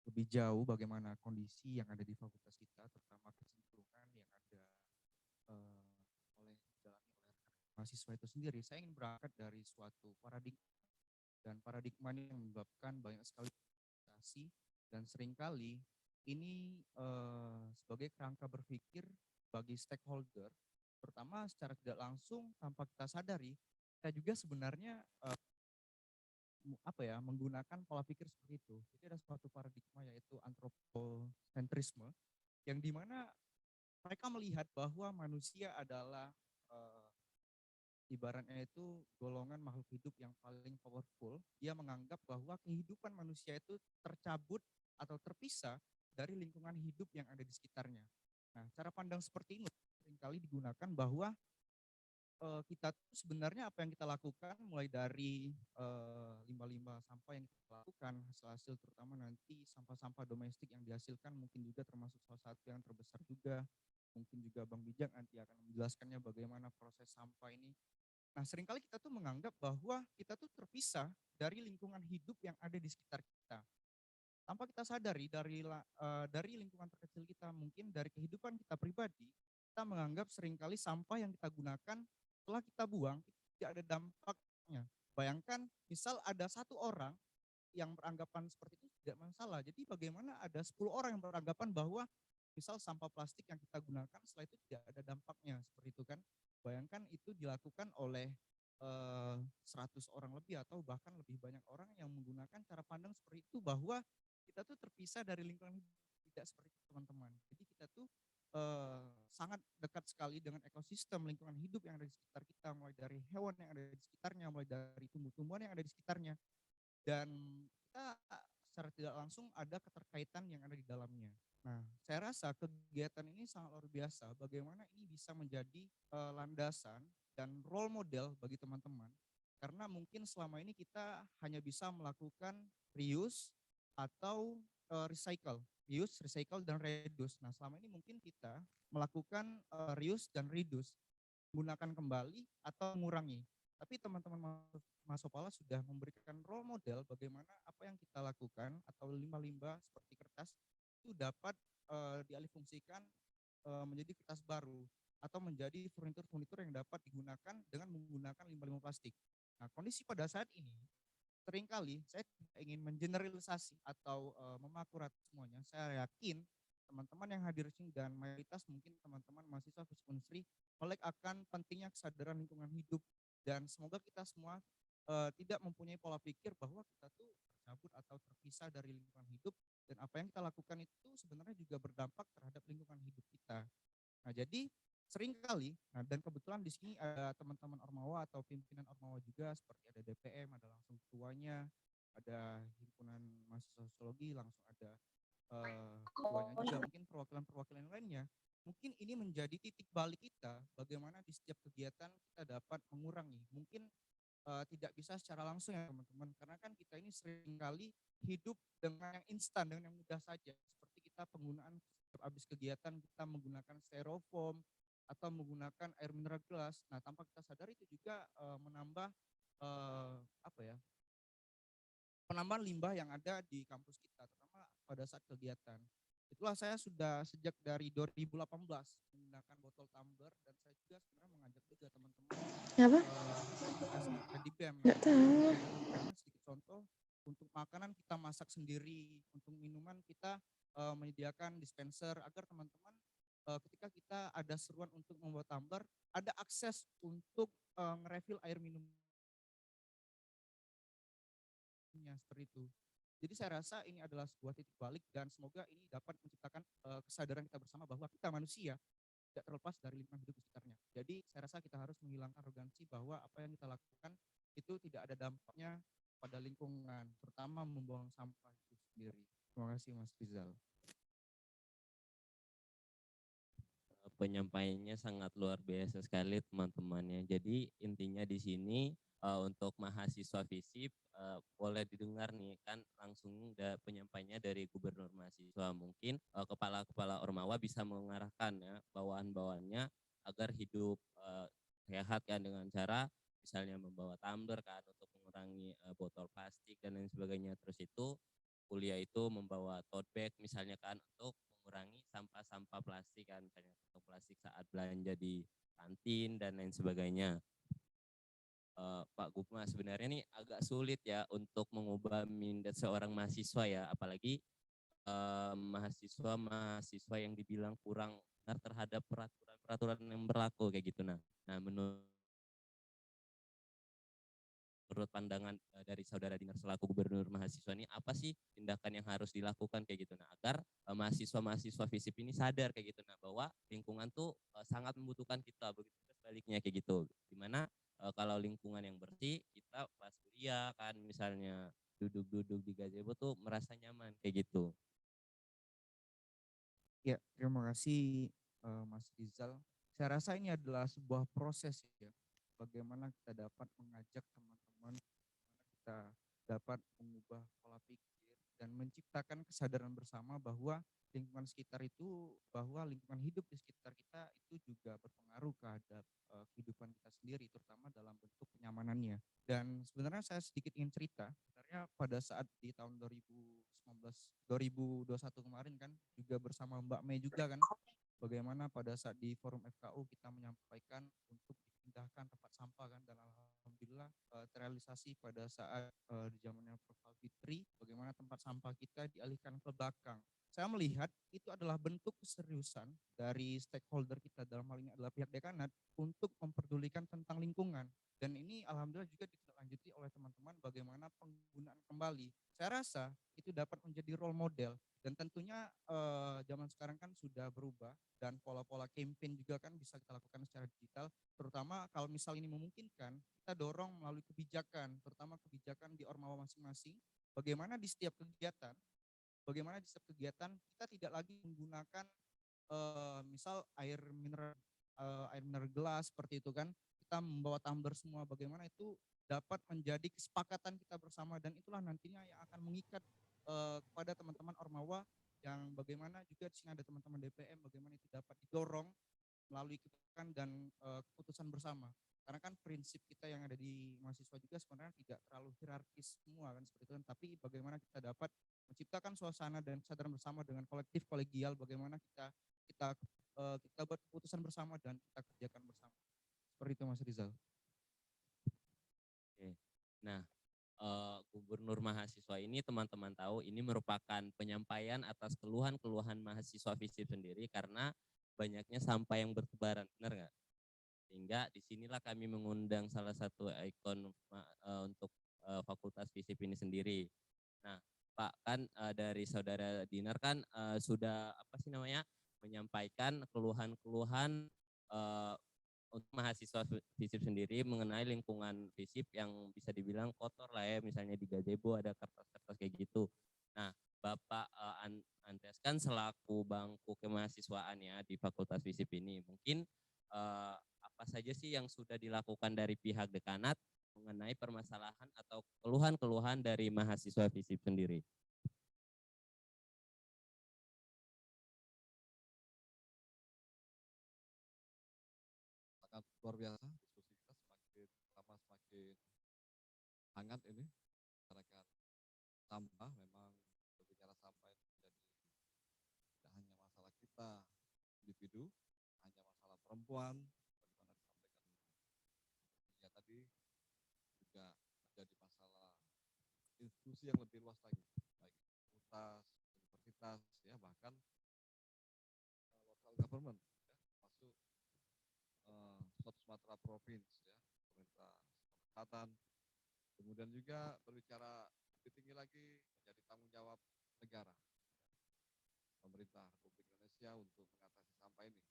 lebih jauh bagaimana kondisi yang ada di fakultas kita, terutama kecenderungan yang ada dijalani oleh mahasiswa itu sendiri, saya ingin berangkat dari suatu paradigma, dan paradigma ini yang menyebabkan banyak sekali komunikasi, dan seringkali ini sebagai kerangka berpikir bagi stakeholder, terutama secara tidak langsung tanpa kita sadari, kita juga sebenarnya menggunakan pola pikir seperti itu. Jadi ada suatu paradigma yaitu antropocentrisme, yang dimana mereka melihat bahwa manusia adalah ibaratnya itu golongan makhluk hidup yang paling powerful. Dia menganggap bahwa kehidupan manusia itu tercabut atau terpisah dari lingkungan hidup yang ada di sekitarnya. Nah, cara pandang seperti ini seringkali digunakan bahwa kita tuh sebenarnya apa yang kita lakukan, mulai dari limbah-limbah sampah yang kita lakukan, hasil-hasil terutama nanti sampah-sampah domestik yang dihasilkan, mungkin juga termasuk salah satu yang terbesar juga, mungkin juga Bang Bijak nanti akan menjelaskannya bagaimana proses sampah ini. Nah, seringkali kita tuh menganggap bahwa kita tuh terpisah dari lingkungan hidup yang ada di sekitar kita. Tanpa kita sadari dari lingkungan terkecil kita, mungkin dari kehidupan kita pribadi, kita menganggap seringkali sampah yang kita gunakan setelah kita buang itu tidak ada dampaknya. Bayangkan misal ada satu orang yang beranggapan seperti itu tidak masalah. Jadi bagaimana ada 10 orang yang beranggapan bahwa misal sampah plastik yang kita gunakan setelah itu tidak ada dampaknya, seperti itu kan. Bayangkan itu dilakukan oleh 100 orang lebih atau bahkan lebih banyak orang yang menggunakan cara pandang seperti itu, bahwa kita tuh terpisah dari lingkungan hidup. Tidak seperti itu teman-teman. Jadi kita tuh sangat dekat sekali dengan ekosistem lingkungan hidup yang ada di sekitar kita, mulai dari hewan yang ada di sekitarnya, mulai dari tumbuh-tumbuhan yang ada di sekitarnya, dan kita secara tidak langsung ada keterkaitan yang ada di dalamnya. Nah, saya rasa kegiatan ini sangat luar biasa. Bagaimana ini bisa menjadi landasan dan role model bagi teman-teman. Karena mungkin selama ini kita hanya bisa melakukan reuse atau recycle. Reuse, recycle, dan reduce. Nah, selama ini mungkin kita melakukan reuse dan reduce, menggunakan kembali atau mengurangi. Tapi teman-teman Masopala sudah memberikan role model bagaimana apa yang kita lakukan atau limbah-limbah seperti kertas itu dapat dialihfungsikan menjadi kertas baru atau menjadi furnitur-furnitur yang dapat digunakan dengan menggunakan limbah-limbah plastik. Nah, kondisi pada saat ini seringkali saya tidak ingin mengeneralisasi atau memaku rata semuanya. Saya yakin teman-teman yang hadir sini dan mayoritas mungkin teman-teman mahasiswa fisik Unsri melek akan pentingnya kesadaran lingkungan hidup, dan semoga kita semua tidak mempunyai pola pikir bahwa kita tuh tercabut atau terpisah dari lingkungan hidup, dan apa yang kita lakukan itu sebenarnya juga berdampak terhadap lingkungan hidup kita. Nah, jadi seringkali, nah dan kebetulan di sini ada teman-teman Ormawa atau pimpinan Ormawa juga, seperti ada DPM, ada langsung ketuanya, ada himpunan mahasiswa sosiologi, langsung ada ketuanya juga, mungkin perwakilan-perwakilan lainnya. Mungkin ini menjadi titik balik kita, bagaimana di setiap kegiatan kita dapat mengurangi. Mungkin tidak bisa secara langsung ya teman-teman, karena kan kita ini seringkali hidup dengan yang instan, dengan yang mudah saja. Seperti kita penggunaan habis kegiatan kita menggunakan styrofoam atau menggunakan air mineral gelas. Nah, tanpa kita sadar itu juga menambah penambahan limbah yang ada di kampus kita, terutama pada saat kegiatan. Itulah saya sudah sejak dari 2018 menggunakan botol tumbler, dan saya juga sebenarnya mengajak juga teman-teman di BEM. Sedikit contoh, untuk makanan kita masak sendiri, untuk minuman kita menyediakan dispenser agar teman-teman ketika kita ada seruan untuk membuat tumbler, ada akses untuk nge-refill air minumnya seperti itu. Jadi saya rasa ini adalah sebuah titik balik, dan semoga ini dapat menciptakan kesadaran kita bersama bahwa kita manusia tidak terlepas dari lingkungan hidup di sekitarnya. Jadi saya rasa kita harus menghilangkan arogansi bahwa apa yang kita lakukan itu tidak ada dampaknya pada lingkungan, terutama membuang sampah itu sendiri. Terima kasih Mas Rizal. Penyampaiannya sangat luar biasa sekali teman-temannya. Jadi intinya di sini untuk mahasiswa FISIP boleh didengar nih kan langsung penyampaiannya dari Gubernur Mahasiswa. Mungkin kepala-kepala Ormawa bisa mengarahkan ya bawahan-bawahannya agar hidup sehat kan, dengan cara misalnya membawa tumbler kan untuk mengurangi botol plastik dan lain sebagainya. Terus itu kuliah itu membawa tote bag misalnya kan untuk mengurangi sampah-sampah plastik kan, misalnya kantong plastik saat belanja di kantin dan lain sebagainya. Pak Gupma, sebenarnya ini agak sulit ya untuk mengubah minat seorang mahasiswa ya, apalagi mahasiswa yang dibilang kurang benar terhadap peraturan yang berlaku kayak gitu. Nah menurut pandangan dari Saudara Dinar selaku Gubernur Mahasiswa ini, apa sih tindakan yang harus dilakukan kayak gitu, nah agar mahasiswa-mahasiswa FISIP ini sadar kayak gitu, nah bahwa lingkungan tuh sangat membutuhkan kita, begitu sebaliknya kayak gitu. Dimana kalau lingkungan yang bersih, kita pas kuliah kan misalnya duduk-duduk di gazebo tuh merasa nyaman kayak gitu. Ya, terima kasih Mas Rizal. Saya rasa ini adalah sebuah proses ya, bagaimana kita dapat mengajak teman-teman, kita dapat mengubah pola pikir dan menciptakan kesadaran bersama bahwa lingkungan sekitar itu, bahwa lingkungan hidup di sekitar kita itu juga berpengaruh terhadap kehidupan kita sendiri, terutama dalam bentuk kenyamanannya. Dan sebenarnya saya sedikit ingin cerita, sebenarnya pada saat di tahun 2021 kemarin kan juga bersama Mbak Mei juga kan, bagaimana pada saat di forum FKU kita menyampaikan untuk dipindahkan tempat sampah kan, dan alhamdulillah terrealisasi pada saat di zamannya Prof. Fitri, bagaimana tempat sampah kita dialihkan ke belakang. Saya melihat itu adalah bentuk keseriusan dari stakeholder kita, dalam hal ini adalah pihak dekanat, untuk memperdulikan tentang lingkungan. Dan ini alhamdulillah juga ditindaklanjuti oleh teman-teman bagaimana penggunaan kembali. Saya rasa itu dapat menjadi role model dan tentunya zaman sekarang kan sudah berubah dan pola-pola campaign juga kan bisa kita lakukan secara digital, terutama kalau misal ini memungkinkan, kita dorong melalui kebijakan, terutama kebijakan di ormawa masing-masing, bagaimana di setiap kegiatan kita tidak lagi menggunakan misal air mineral gelas seperti itu kan, kita membawa tumbler semua, bagaimana itu dapat menjadi kesepakatan kita bersama dan itulah nantinya yang akan mengikat kepada teman-teman ormawa yang bagaimana juga di sini ada teman-teman DPM, bagaimana itu dapat didorong melalui kebijakan dan keputusan bersama. Karena kan prinsip kita yang ada di mahasiswa juga sebenarnya tidak terlalu hierarkis semua kan seperti itu kan, tapi bagaimana kita dapat menciptakan suasana dan kesadaran bersama dengan kolektif kolegial, bagaimana kita buat keputusan bersama dan kita kerjakan bersama. Seperti itu Mas Rizal. Oke. Nah, Gubernur Mahasiswa ini teman-teman tahu ini merupakan penyampaian atas keluhan-keluhan mahasiswa FISIP sendiri karena banyaknya sampah yang bertebaran, benar nggak? Sehingga disinilah kami mengundang salah satu ikon untuk Fakultas FISIP ini sendiri. Nah, Pak, kan dari Saudara Dinar kan sudah menyampaikan keluhan-keluhan untuk mahasiswa FISIP sendiri mengenai lingkungan FISIP yang bisa dibilang kotor lah ya, misalnya di gazebo ada kertas-kertas kayak gitu. Nah, Bapak Andreas kan selaku bangku kemahasiswaan ya di Fakultas FISIP ini, mungkin apa saja sih yang sudah dilakukan dari pihak dekanat mengenai permasalahan atau keluhan-keluhan dari mahasiswa FISIP sendiri? Sangat luar biasa diskusi kita, semakin lama semakin hangat ini. Masyarakat sampah memang berbicara sampah itu menjadi tidak hanya masalah kita individu, hanya masalah perempuan, bagaimana disampaikan ya tadi, juga menjadi masalah institusi yang lebih luas lagi, baik fakultas, universitas, ya bahkan local government, ya, masuk Sumatera Provinsi, ya, pemerintah selatan, kemudian juga berbicara lebih tinggi lagi menjadi tanggung jawab negara, pemerintah Republik Indonesia untuk mengatasi sampah ini.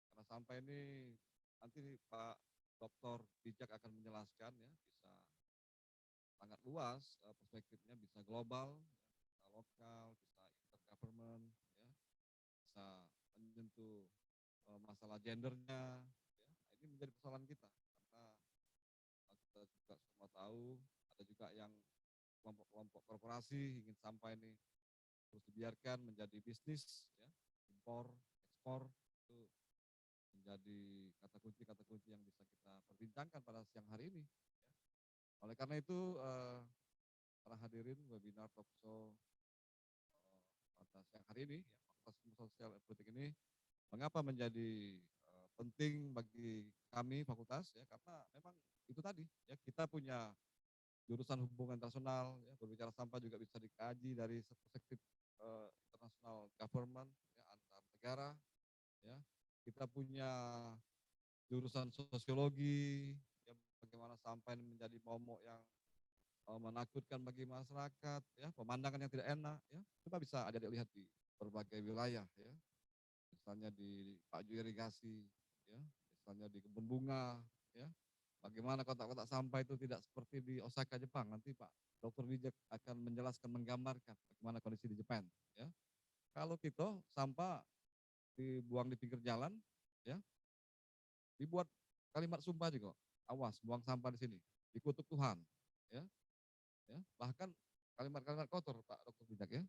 Karena sampah ini nanti Pak Dr. Bijak akan menjelaskan ya, bisa sangat luas perspektifnya, bisa global, ya, bisa lokal, bisa intergovernment, ya, bisa menyentuh masalah gendernya, ya. Ini menjadi persoalan kita karena kita juga semua tahu ada juga yang kelompok-kelompok korporasi ingin sampah ini terus dibiarkan menjadi bisnis, ya, impor, ekspor, itu menjadi kata kunci yang bisa kita perbincangkan pada siang hari ini. Ya. Oleh karena itu, para hadirin webinar talkshow pada siang hari ini, ya, Fakultas Ilmu Sosial dan Politik ini, mengapa menjadi penting bagi kami fakultas, ya, karena memang itu tadi, ya, kita punya jurusan hubungan internasional, ya, berbicara sampah juga bisa dikaji dari perspektif international government, ya, antar negara, ya. Kita punya jurusan sosiologi, ya, bagaimana sampah ini menjadi momok yang menakutkan bagi masyarakat, ya, pemandangan yang tidak enak, ya. Coba bisa adik-adik lihat di berbagai wilayah, ya, misalnya di Paju Irigasi, ya, misalnya di kebun bunga, ya, bagaimana kotak-kotak sampah itu tidak seperti di Osaka, Jepang. Nanti Pak Dr. Wijek akan menjelaskan, menggambarkan bagaimana kondisi di Jepang, ya. Kalau kita sampah dibuang di pinggir jalan, ya, dibuat kalimat sumpah juga, awas buang sampah di sini, dikutuk Tuhan, ya, ya. Bahkan kalimat-kalimat kotor Pak Dr. Wijek, ya,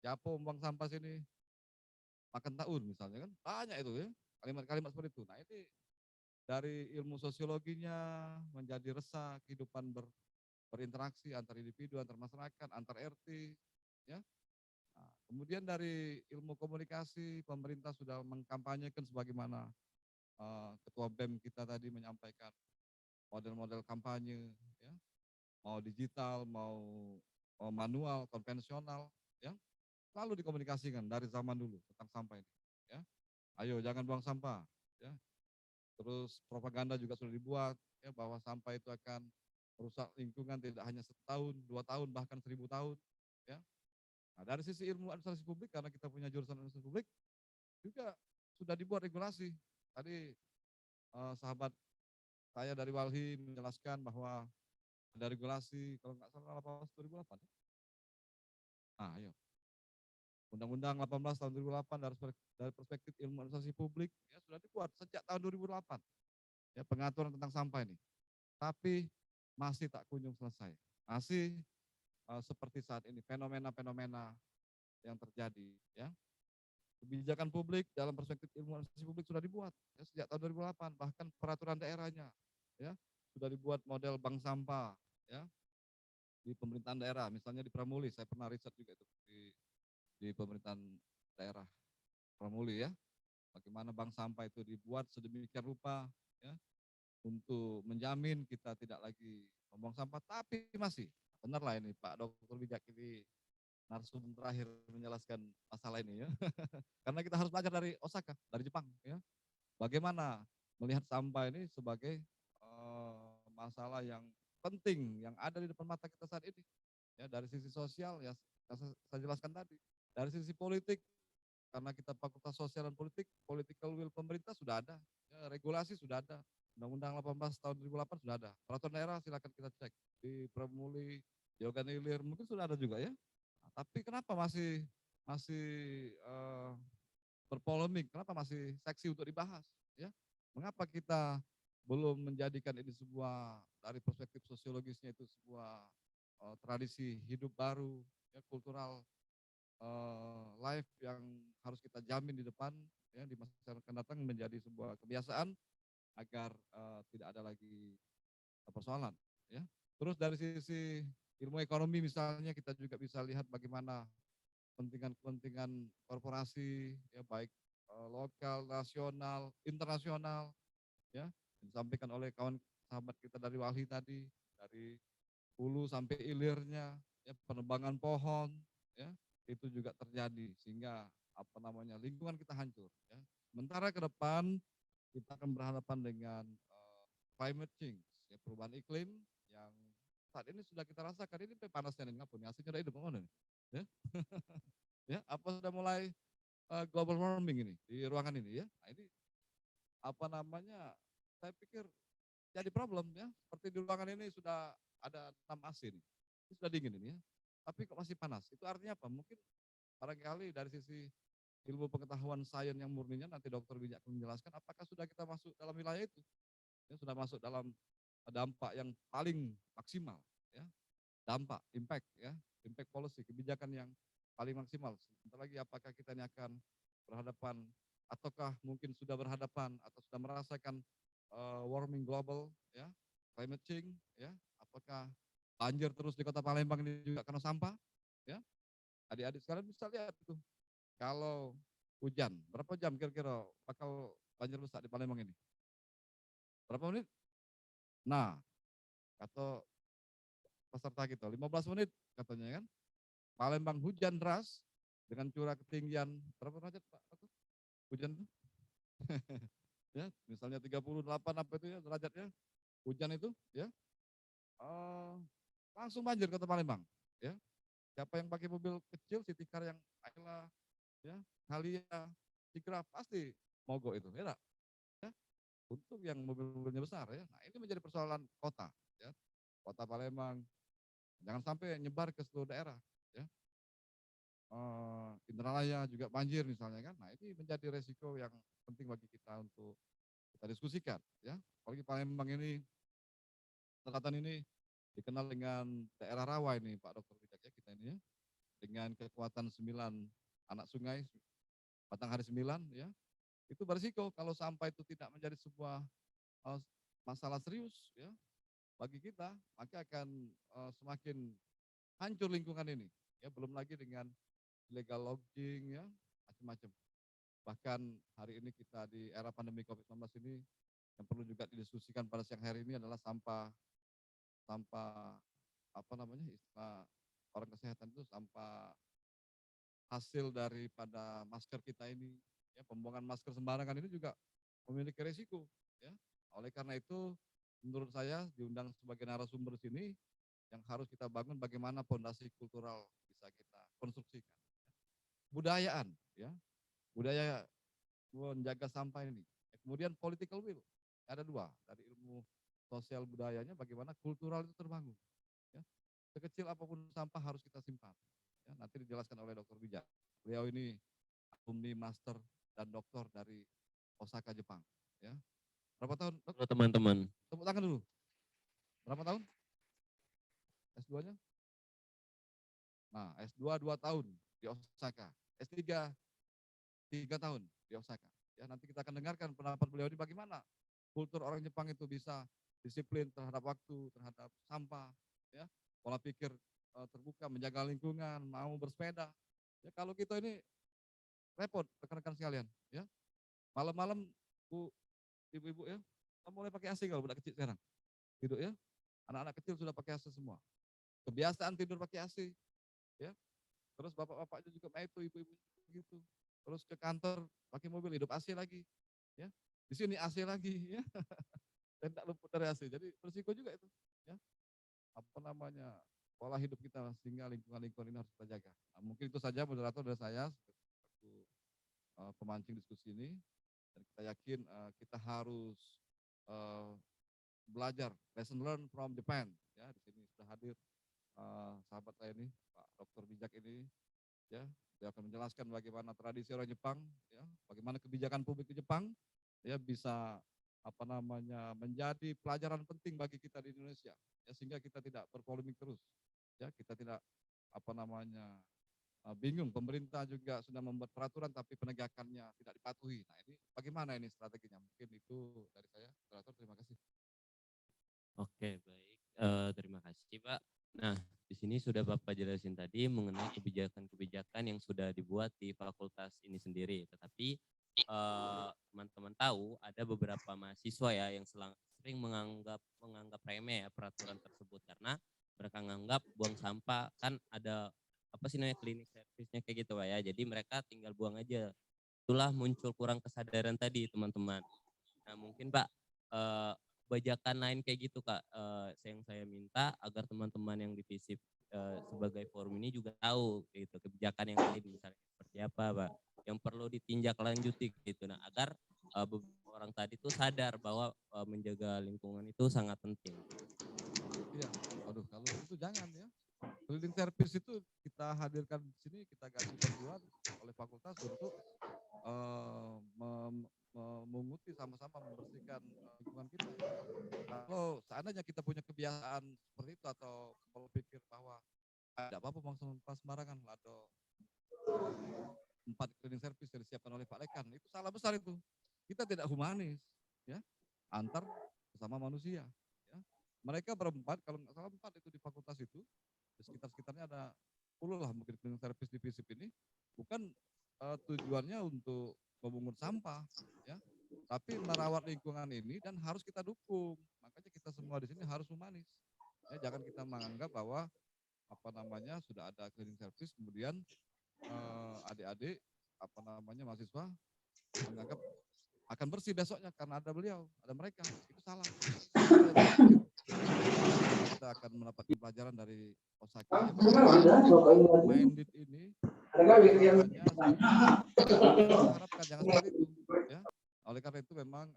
siapa buang sampah sini makan tahun misalnya kan, banyak itu, ya, kalimat-kalimat seperti itu. Nah, ini dari ilmu sosiologinya menjadi resah kehidupan berinteraksi antar individu, antar masyarakat, antar RT, ya. Nah, kemudian dari ilmu komunikasi, pemerintah sudah mengkampanyekan sebagaimana Ketua BEM kita tadi menyampaikan model-model kampanye, ya, mau digital, mau manual, konvensional, ya, selalu dikomunikasikan dari zaman dulu tentang sampah ini, ya. Ayo jangan buang sampah, ya. Terus propaganda juga sudah dibuat, ya, bahwa sampah itu akan merusak lingkungan tidak hanya setahun, 2 tahun, bahkan 1000 tahun. Ya. Nah, dari sisi ilmu administrasi publik, karena kita punya jurusan administrasi publik, juga sudah dibuat regulasi. Tadi sahabat saya dari Walhi menjelaskan bahwa ada regulasi, kalau nggak salah 18 2008. Nah, ayo. Undang-Undang 18 tahun 2008 dari perspektif ilmu administrasi publik ya sudah dibuat sejak tahun 2008. Ya, pengaturan tentang sampah ini. Tapi masih tak kunjung selesai. Masih seperti saat ini fenomena-fenomena yang terjadi ya. Kebijakan publik dalam perspektif ilmu administrasi publik sudah dibuat ya, sejak tahun 2008, bahkan peraturan daerahnya ya sudah dibuat model bank sampah ya di pemerintahan daerah, misalnya di Pramuli, saya pernah riset juga itu di pemerintahan daerah Pramuli ya, bagaimana bank sampah itu dibuat sedemikian rupa ya untuk menjamin kita tidak lagi membuang sampah, tapi masih benar lah ini Pak Dr. Bijak ini narsum terakhir menjelaskan masalah ini ya. Karena kita harus belajar dari Osaka, dari Jepang ya. Bagaimana melihat sampah ini sebagai masalah yang penting yang ada di depan mata kita saat ini. Ya, dari sisi sosial ya saya jelaskan tadi. Dari sisi politik, karena kita fakultas sosial dan politik, political will pemerintah sudah ada, ya, regulasi sudah ada. Undang-Undang 18 tahun 2008 sudah ada. Peraturan daerah silakan kita cek di Pramuli, di Ogan Ilir mungkin sudah ada juga ya. Nah, tapi kenapa masih berpolemik? Kenapa masih seksi untuk dibahas? Ya, mengapa kita belum menjadikan ini sebuah dari perspektif sosiologisnya itu sebuah tradisi hidup baru, ya, kultural life yang harus kita jamin di depan ya di masa yang akan datang menjadi sebuah kebiasaan agar tidak ada lagi persoalan ya. Terus dari sisi ilmu ekonomi misalnya kita juga bisa lihat bagaimana kepentingan korporasi ya baik lokal, nasional, internasional ya disampaikan oleh kawan sahabat kita dari Walhi tadi, dari hulu sampai hilirnya ya penebangan pohon ya itu juga terjadi sehingga apa namanya lingkungan kita hancur ya. Sementara ke depan kita akan berhadapan dengan climate change ya perubahan iklim yang saat ini sudah kita rasakan ini panasnya nih ngapun aslinya udah hidup mana nih ya. Ya apa sudah mulai global warming ini di ruangan ini ya. Nah, ini apa namanya saya pikir jadi problem ya seperti di ruangan ini sudah ada 6 AC nih. Ini sudah dingin ini ya. Tapi kok masih panas? Itu artinya apa? Mungkin barangkali dari sisi ilmu pengetahuan sains yang murninya nanti dokter Bijak akan menjelaskan apakah sudah kita masuk dalam wilayah itu. Ya, sudah masuk dalam dampak yang paling maksimal ya. Dampak, impact ya, impact policy, kebijakan yang paling maksimal. Sebentar lagi apakah kita ini akan berhadapan ataukah mungkin sudah berhadapan atau sudah merasakan warming global ya, climate change ya, apakah banjir terus di Kota Palembang ini juga karena sampah ya. Adik-adik sekarang bisa lihat tuh kalau hujan berapa jam kira-kira bakal banjir besar di Palembang ini? Berapa menit? Nah, atau peserta kita 15 menit katanya kan. Palembang hujan deras dengan curah ketinggian berapa derajat Pak? Hujan itu? Ya, misalnya 38 apa itu ya derajatnya hujan itu ya. Langsung banjir Kota Palembang ya. Siapa yang pakai mobil kecil city car yang Ayla ya, Halia, Cigra pasti mogok itu ya, ya. Untuk yang mobil-mobilnya besar ya. Nah, ini menjadi persoalan kota ya. Kota Palembang jangan sampai nyebar ke seluruh daerah ya. Indralaya juga banjir misalnya kan. Nah, ini menjadi resiko yang penting bagi kita untuk kita diskusikan ya. Apalagi Palembang ini selatan ini dikenal dengan daerah rawa ini Pak Dr. Bijak ya kita ini ya. Dengan kekuatan 9 anak sungai, Batanghari 9 ya. Itu berisiko kalau sampah itu tidak menjadi sebuah masalah serius ya bagi kita, maka akan semakin hancur lingkungan ini. Ya, belum lagi dengan illegal logging ya, macam-macam. Bahkan hari ini kita di era pandemi COVID-19 ini yang perlu juga didiskusikan pada siang hari ini adalah sampah apa namanya istilah orang kesehatan itu sampah hasil daripada masker kita ini ya pembuangan masker sembarangan ini juga memiliki resiko ya. Oleh karena itu menurut saya diundang sebagai narasumber sini yang harus kita bangun bagaimana fondasi kultural bisa kita konstruksikan. Budayaan, ya, budaya menjaga sampah ini. Kemudian political will, ada dua, dari ilmu sosial budayanya bagaimana kultural itu terbangun. Ya. Sekecil apapun sampah harus kita simpan. Ya, nanti dijelaskan oleh Dr. Bijak. Beliau ini alumni master dan doktor dari Osaka, Jepang. Ya. Berapa tahun? Halo teman-teman. Tepuk tangan dulu. Berapa tahun? S2-nya? Nah, S2 2 tahun di Osaka. S3 3 tahun di Osaka. Ya, nanti kita akan dengarkan pendapat beliau ini bagaimana kultur orang Jepang itu bisa disiplin terhadap waktu, terhadap sampah, ya, pola pikir terbuka, menjaga lingkungan, mau bersepeda. Ya, kalau kita ini repot, rekan-rekan sekalian, ya. Malam-malam, Bu, ibu-ibu ya, kita mulai pakai AC kalau budak kecil sekarang. Tidur ya, anak-anak kecil sudah pakai AC semua. Kebiasaan tidur pakai AC, ya. Terus bapak-bapaknya juga itu, ibu-ibu gitu. Terus ke kantor pakai mobil, hidup AC lagi, ya. Di sini AC lagi, ya. Dan tidak luput dari AC. Jadi berisiko juga itu, ya. Apa namanya, pola hidup kita sehingga lingkungan-lingkungan ini harus kita jaga. Nah, mungkin itu saja moderator dari saya sebagai pemancing diskusi ini. Dan kita yakin kita harus belajar, lesson learn from Japan. Ya, di sini sudah hadir sahabat saya ini, Pak Dr. Bijak ini, ya, dia akan menjelaskan bagaimana tradisi orang Jepang, ya, bagaimana kebijakan publik di Jepang, ya, bisa apa namanya menjadi pelajaran penting bagi kita di Indonesia, ya, sehingga kita tidak berpolemik terus, ya, kita tidak apa namanya bingung. Pemerintah juga sudah membuat peraturan tapi penegakannya tidak dipatuhi. Nah, ini bagaimana ini strateginya? Mungkin itu dari saya, moderator. Terima kasih. Oke, baik. Terima kasih, Pak. Nah, di sini sudah Bapak jelasin tadi mengenai kebijakan-kebijakan yang sudah dibuat di fakultas ini sendiri. Tetapi teman-teman tahu ada beberapa mahasiswa ya yang sering menganggap remeh ya peraturan tersebut karena mereka menganggap buang sampah kan ada apa sih namanya klinik servisnya kayak gitu Pak ya. Jadi mereka tinggal buang aja. Itulah muncul kurang kesadaran tadi teman-teman. Nah, mungkin Pak kebijakan lain kayak gitu Kak, yang saya minta agar teman-teman yang di FISIP sebagai forum ini juga tahu gitu kebijakan yang lain misalnya seperti apa Pak yang perlu ditinjak lanjuti gitu. Nah, agar beberapa orang tadi tuh sadar bahwa menjaga lingkungan itu sangat penting. Iya, waduh kalau itu jangan ya. Cleaning service itu kita hadirkan di sini, kita gaji per bulan oleh fakultas untuk memunguti sama-sama membersihkan lingkungan kita. Kalau seandainya kita punya kebiasaan seperti itu atau kalau pikir bahwa tidak apa-apa buang sampah sembarangan atau 4 cleaning service yang disiapkan oleh Pak Lekan, itu salah besar itu. Kita tidak humanis, ya, antar sesama manusia. Ya. Mereka berempat, kalau nggak salah 4 itu di fakultas itu, di sekitar-sekitarnya ada 10 lah mungkin cleaning service di FISIP ini, bukan tujuannya untuk memungut sampah, ya, tapi merawat lingkungan ini dan harus kita dukung. Makanya kita semua di sini harus humanis. Ya, jangan kita menganggap bahwa apa namanya sudah ada cleaning service kemudian adik-adik apa namanya mahasiswa menganggap akan bersih besoknya karena ada beliau, ada mereka. Itu salah. Kita akan mendapatkan pelajaran dari Osaka. Minded ini harapkan jangan seperti itu. Ya. Oleh karena itu memang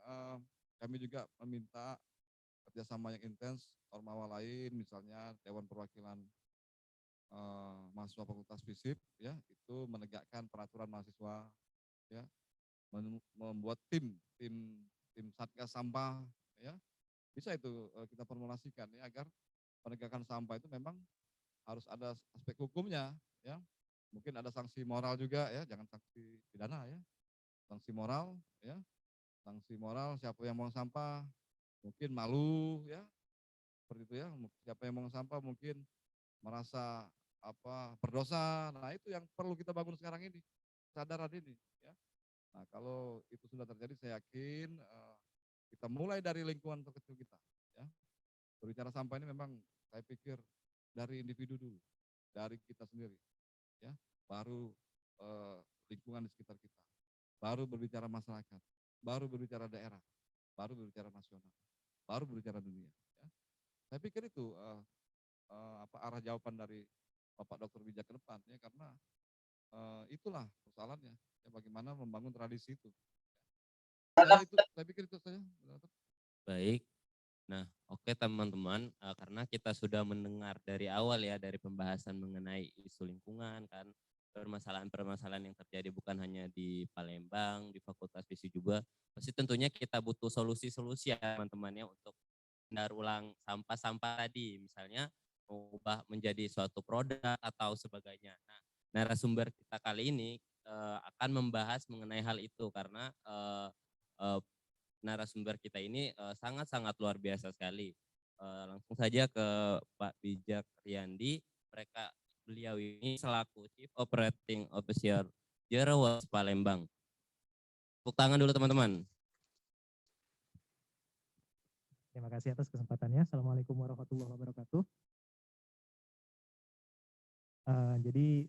kami juga meminta kerjasama yang intens ormawa lain, misalnya Dewan Perwakilan mahasiswa Fakultas FISIP, ya, itu menegakkan peraturan mahasiswa, ya, membuat tim satgas sampah, ya, bisa itu kita formulasikan ya agar penegakan sampah itu memang harus ada aspek hukumnya, ya, mungkin ada sanksi moral juga ya, jangan sanksi pidana ya, sanksi moral ya, sanksi moral siapa yang buang sampah mungkin malu ya, seperti itu ya, siapa yang buang sampah mungkin merasa apa berdosa. Nah, itu yang perlu kita bangun sekarang ini, kesadaran ini ya. Nah, kalau itu sudah terjadi saya yakin kita mulai dari lingkungan terkecil kita ya. Berbicara sampah ini memang saya pikir dari individu dulu, dari kita sendiri ya, baru lingkungan di sekitar kita, baru berbicara masyarakat, baru berbicara daerah, baru berbicara nasional. baru berbicara dunia. Ya. Saya pikir itu arah jawaban dari Bapak Dr. Bijak ke depan, ya, karena itulah persoalannya, ya, bagaimana membangun tradisi itu. Saya pikir itu saja. Baik. Nah, oke teman-teman, karena kita sudah mendengar dari awal ya, dari pembahasan mengenai isu lingkungan kan, permasalahan-permasalahan yang terjadi bukan hanya di Palembang, di Fakultas Fisik juga, pasti tentunya kita butuh solusi-solusi ya teman-teman ya untuk mendaur ulang sampah-sampah tadi, misalnya mengubah menjadi suatu produk atau sebagainya. Nah, narasumber kita kali ini akan membahas mengenai hal itu karena narasumber kita ini sangat-sangat luar biasa sekali. Langsung saja ke Pak Bijak Riyandi. Beliau ini selaku Chief Operating Officer Zero Waste Palembang. Tepuk tangan dulu teman-teman. Terima kasih atas kesempatannya. Assalamualaikum warahmatullahi wabarakatuh. Jadi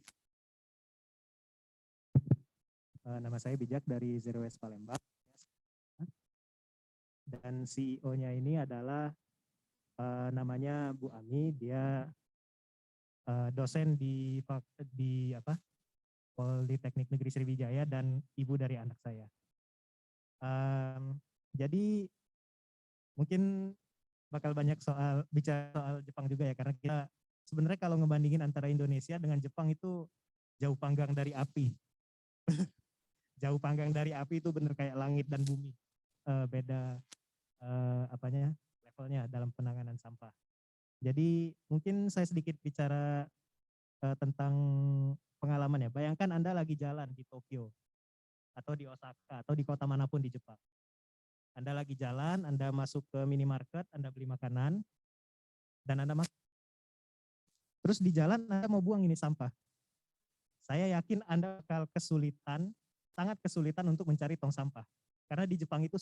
nama saya Bijak dari Zero Waste Palembang. Dan CEO-nya ini adalah namanya Bu Ami. Dia dosen di Politeknik Negeri Sriwijaya dan ibu dari anak saya. Jadi mungkin bakal banyak bicara soal Jepang juga ya, karena kita sebenarnya kalau ngebandingin antara Indonesia dengan Jepang itu jauh panggang dari api. Jauh panggang dari api itu bener kayak langit dan bumi. Beda levelnya dalam penanganan sampah. Jadi mungkin saya sedikit bicara tentang pengalaman ya. Bayangkan Anda lagi jalan di Tokyo atau di Osaka atau di kota manapun di Jepang. Anda lagi jalan, Anda masuk ke minimarket, Anda beli makanan, dan Anda masuk. Terus di jalan Anda mau buang ini sampah. Saya yakin Anda bakal sangat kesulitan untuk mencari tong sampah. Karena di Jepang itu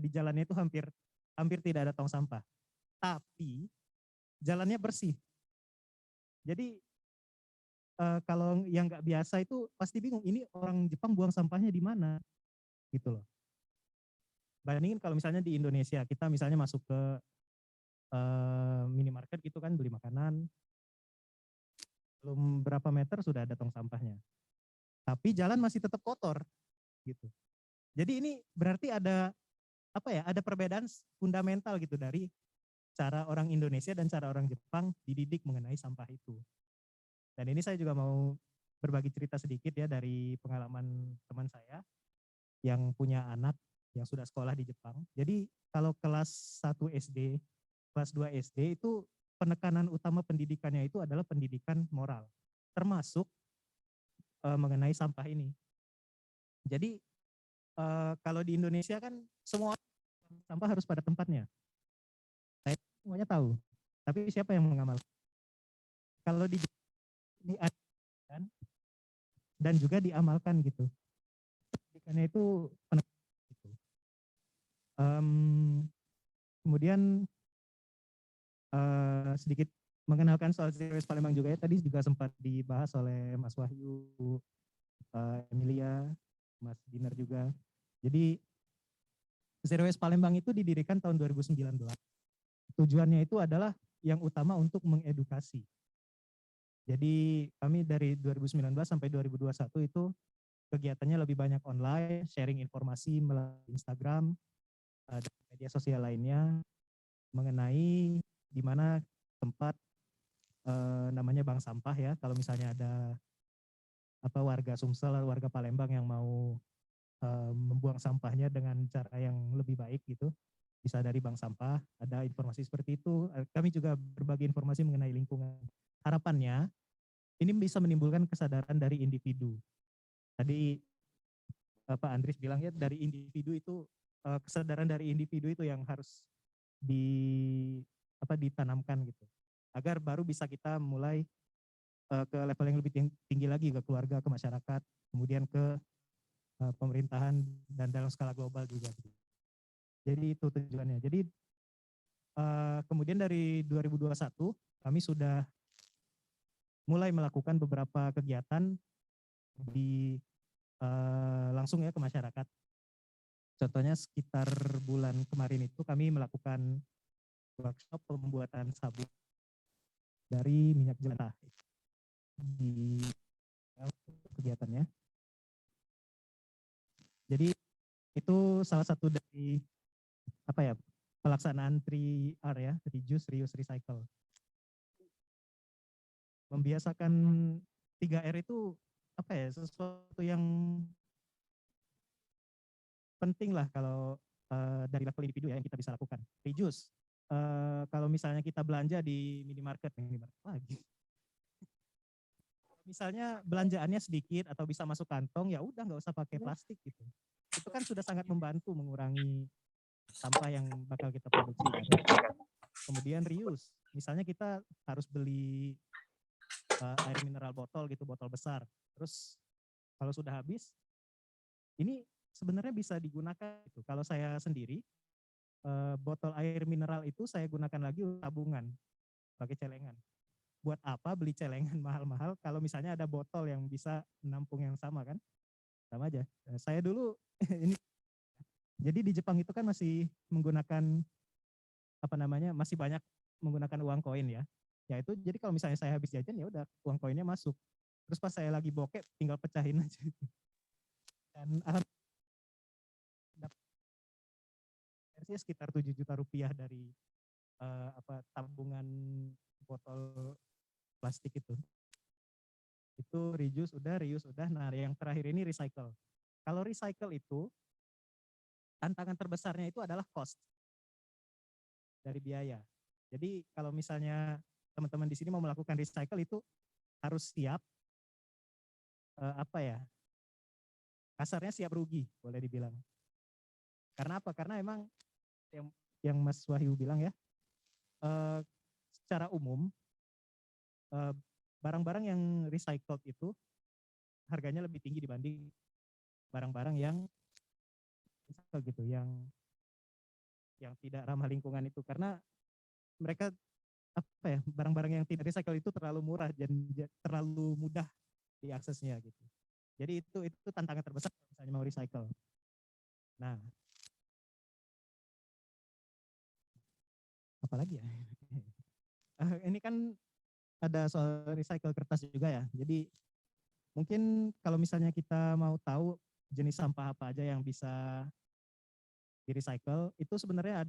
di jalannya itu hampir tidak ada tong sampah. Tapi jalannya bersih. Jadi kalau yang nggak biasa itu pasti bingung, ini orang Jepang buang sampahnya di mana? Gitu loh. Bandingin kalau misalnya di Indonesia, kita misalnya masuk ke minimarket gitu kan, beli makanan, belum berapa meter sudah ada tong sampahnya. Tapi jalan masih tetap kotor gitu. Jadi ini berarti ada perbedaan fundamental gitu dari cara orang Indonesia dan cara orang Jepang dididik mengenai sampah itu. Dan ini saya juga mau berbagi cerita sedikit ya dari pengalaman teman saya yang punya anak yang sudah sekolah di Jepang. Jadi kalau kelas 1 SD, kelas 2 SD itu penekanan utama pendidikannya itu adalah pendidikan moral, termasuk mengenai sampah ini. Jadi kalau di Indonesia kan semua sampah harus pada tempatnya. Saya semuanya tahu, tapi siapa yang mengamalkan? Kalau di diajarkan dan juga diamalkan gitu. Pendidikannya itu gitu. Kemudian sedikit mengenalkan soal Zero Waste Palembang juga ya. Tadi juga sempat dibahas oleh Mas Wahyu, Emilia, Mas Dinar juga. Jadi Zero Waste Palembang itu didirikan tahun 2019. Tujuannya itu adalah yang utama untuk mengedukasi. Jadi kami dari 2019 sampai 2021 itu kegiatannya lebih banyak online, sharing informasi melalui Instagram dan media sosial lainnya mengenai di mana tempat namanya bank sampah ya. Kalau misalnya ada warga Sumsel atau warga Palembang yang mau membuang sampahnya dengan cara yang lebih baik gitu, bisa dari bank sampah, ada informasi seperti itu. Kami juga berbagi informasi mengenai lingkungan. Harapannya ini bisa menimbulkan kesadaran dari individu. Tadi Pak Andris bilang ya, dari individu itu kesadaran dari individu itu yang harus ditanamkan gitu, agar baru bisa kita mulai ke level yang lebih tinggi lagi, ke keluarga, ke masyarakat, kemudian ke pemerintahan dan dalam skala global juga. Jadi itu tujuannya. Jadi kemudian dari 2021 kami sudah mulai melakukan beberapa kegiatan di langsung ya ke masyarakat. Contohnya sekitar bulan kemarin itu kami melakukan workshop pembuatan sabun dari minyak jelantah di kegiatannya. Jadi itu salah satu dari apa ya, pelaksanaan 3R ya, reduce, reuse, recycle. Membiasakan 3R itu apa ya, sesuatu yang penting lah kalau dari level individu ya yang kita bisa lakukan. Reduce, kalau misalnya kita belanja di minimarket lagi. Misalnya belanjaannya sedikit atau bisa masuk kantong, ya udah nggak usah pakai plastik gitu. Itu kan sudah sangat membantu mengurangi sampah yang bakal kita produksi. Kemudian reuse, misalnya kita harus beli air mineral botol gitu, botol besar. Terus kalau sudah habis, ini sebenarnya bisa digunakan gitu. Kalau saya sendiri, botol air mineral itu saya gunakan lagi tabungan, pakai celengan. Buat apa beli celengan mahal-mahal kalau misalnya ada botol yang bisa menampung yang sama kan? Sama aja. Saya dulu ini jadi di Jepang itu kan masih menggunakan apa namanya, masih banyak menggunakan uang koin ya. Ya itu jadi kalau misalnya saya habis jajan ya udah uang koinnya masuk. Terus pas saya lagi bokep tinggal pecahin aja. Dan harusnya sekitar 7 juta rupiah dari tabungan botol plastik itu. Itu reduce udah, reuse udah. Nah, yang terakhir ini recycle. Kalau recycle itu tantangan terbesarnya itu adalah cost dari biaya. Jadi kalau misalnya teman-teman di sini mau melakukan recycle itu harus siap apa ya? Kasarnya siap rugi, boleh dibilang. Karena apa? Karena emang yang Mas Wahyu bilang ya, secara umum barang-barang yang recycled itu harganya lebih tinggi dibanding barang-barang yang gitu, yang tidak ramah lingkungan itu, karena mereka apa ya, barang-barang yang tidak recycle itu terlalu murah dan terlalu mudah diaksesnya gitu. Jadi itu tantangan terbesar misalnya mau recycle. Nah, apalagi ya? Ini kan ada soal recycle kertas juga ya. Jadi mungkin kalau misalnya kita mau tahu jenis sampah apa aja yang bisa di recycle, itu sebenarnya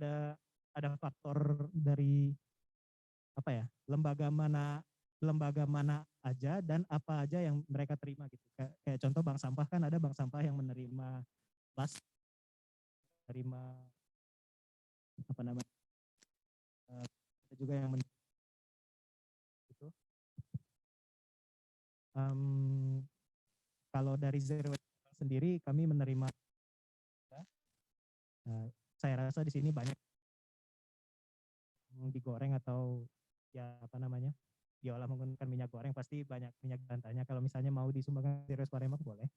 ada faktor dari apa ya, lembaga mana aja dan apa aja yang mereka terima gitu. Kayak contoh bank sampah kan ada bank sampah yang menerima plastik, menerima apa namanya, ada juga yang gitu. Kalau dari Zero Waste sendiri kami menerima, saya rasa di sini banyak digoreng atau ya apa namanya, diolah menggunakan minyak goreng, pasti banyak minyak jelantahnya. Kalau misalnya mau disumbangkan Zero Waste Palembang boleh.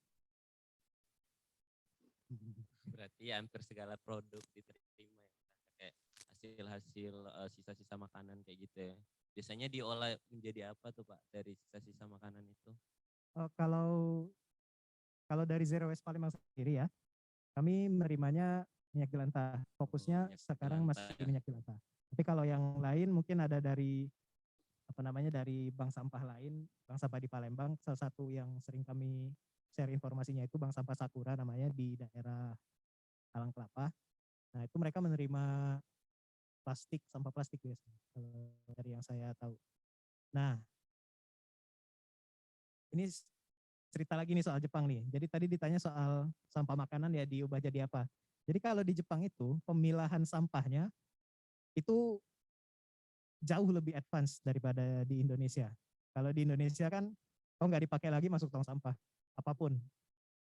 Berarti hampir segala produk diterima ya, kayak hasil-hasil sisa-sisa makanan kayak gitu ya. Biasanya diolah menjadi apa tuh Pak dari sisa-sisa makanan itu? Kalau dari Zero Waste Palembang sendiri ya, kami menerimanya minyak jelantah. Fokusnya sekarang masih minyak jelantah. Tapi kalau yang lain mungkin ada dari apa namanya, dari bank sampah lain, bank sampah di Palembang. Salah satu yang sering kami share informasinya itu bank sampah Sakura namanya, di daerah Alang Kelapa. Nah itu mereka menerima plastik, sampah plastik biasanya kalau dari yang saya tahu. Nah ini cerita lagi nih soal Jepang nih. Jadi tadi ditanya soal sampah makanan ya diubah jadi apa. Jadi kalau di Jepang itu pemilahan sampahnya itu jauh lebih advance daripada di Indonesia. Kalau di Indonesia kan nggak dipakai lagi masuk tong sampah, apapun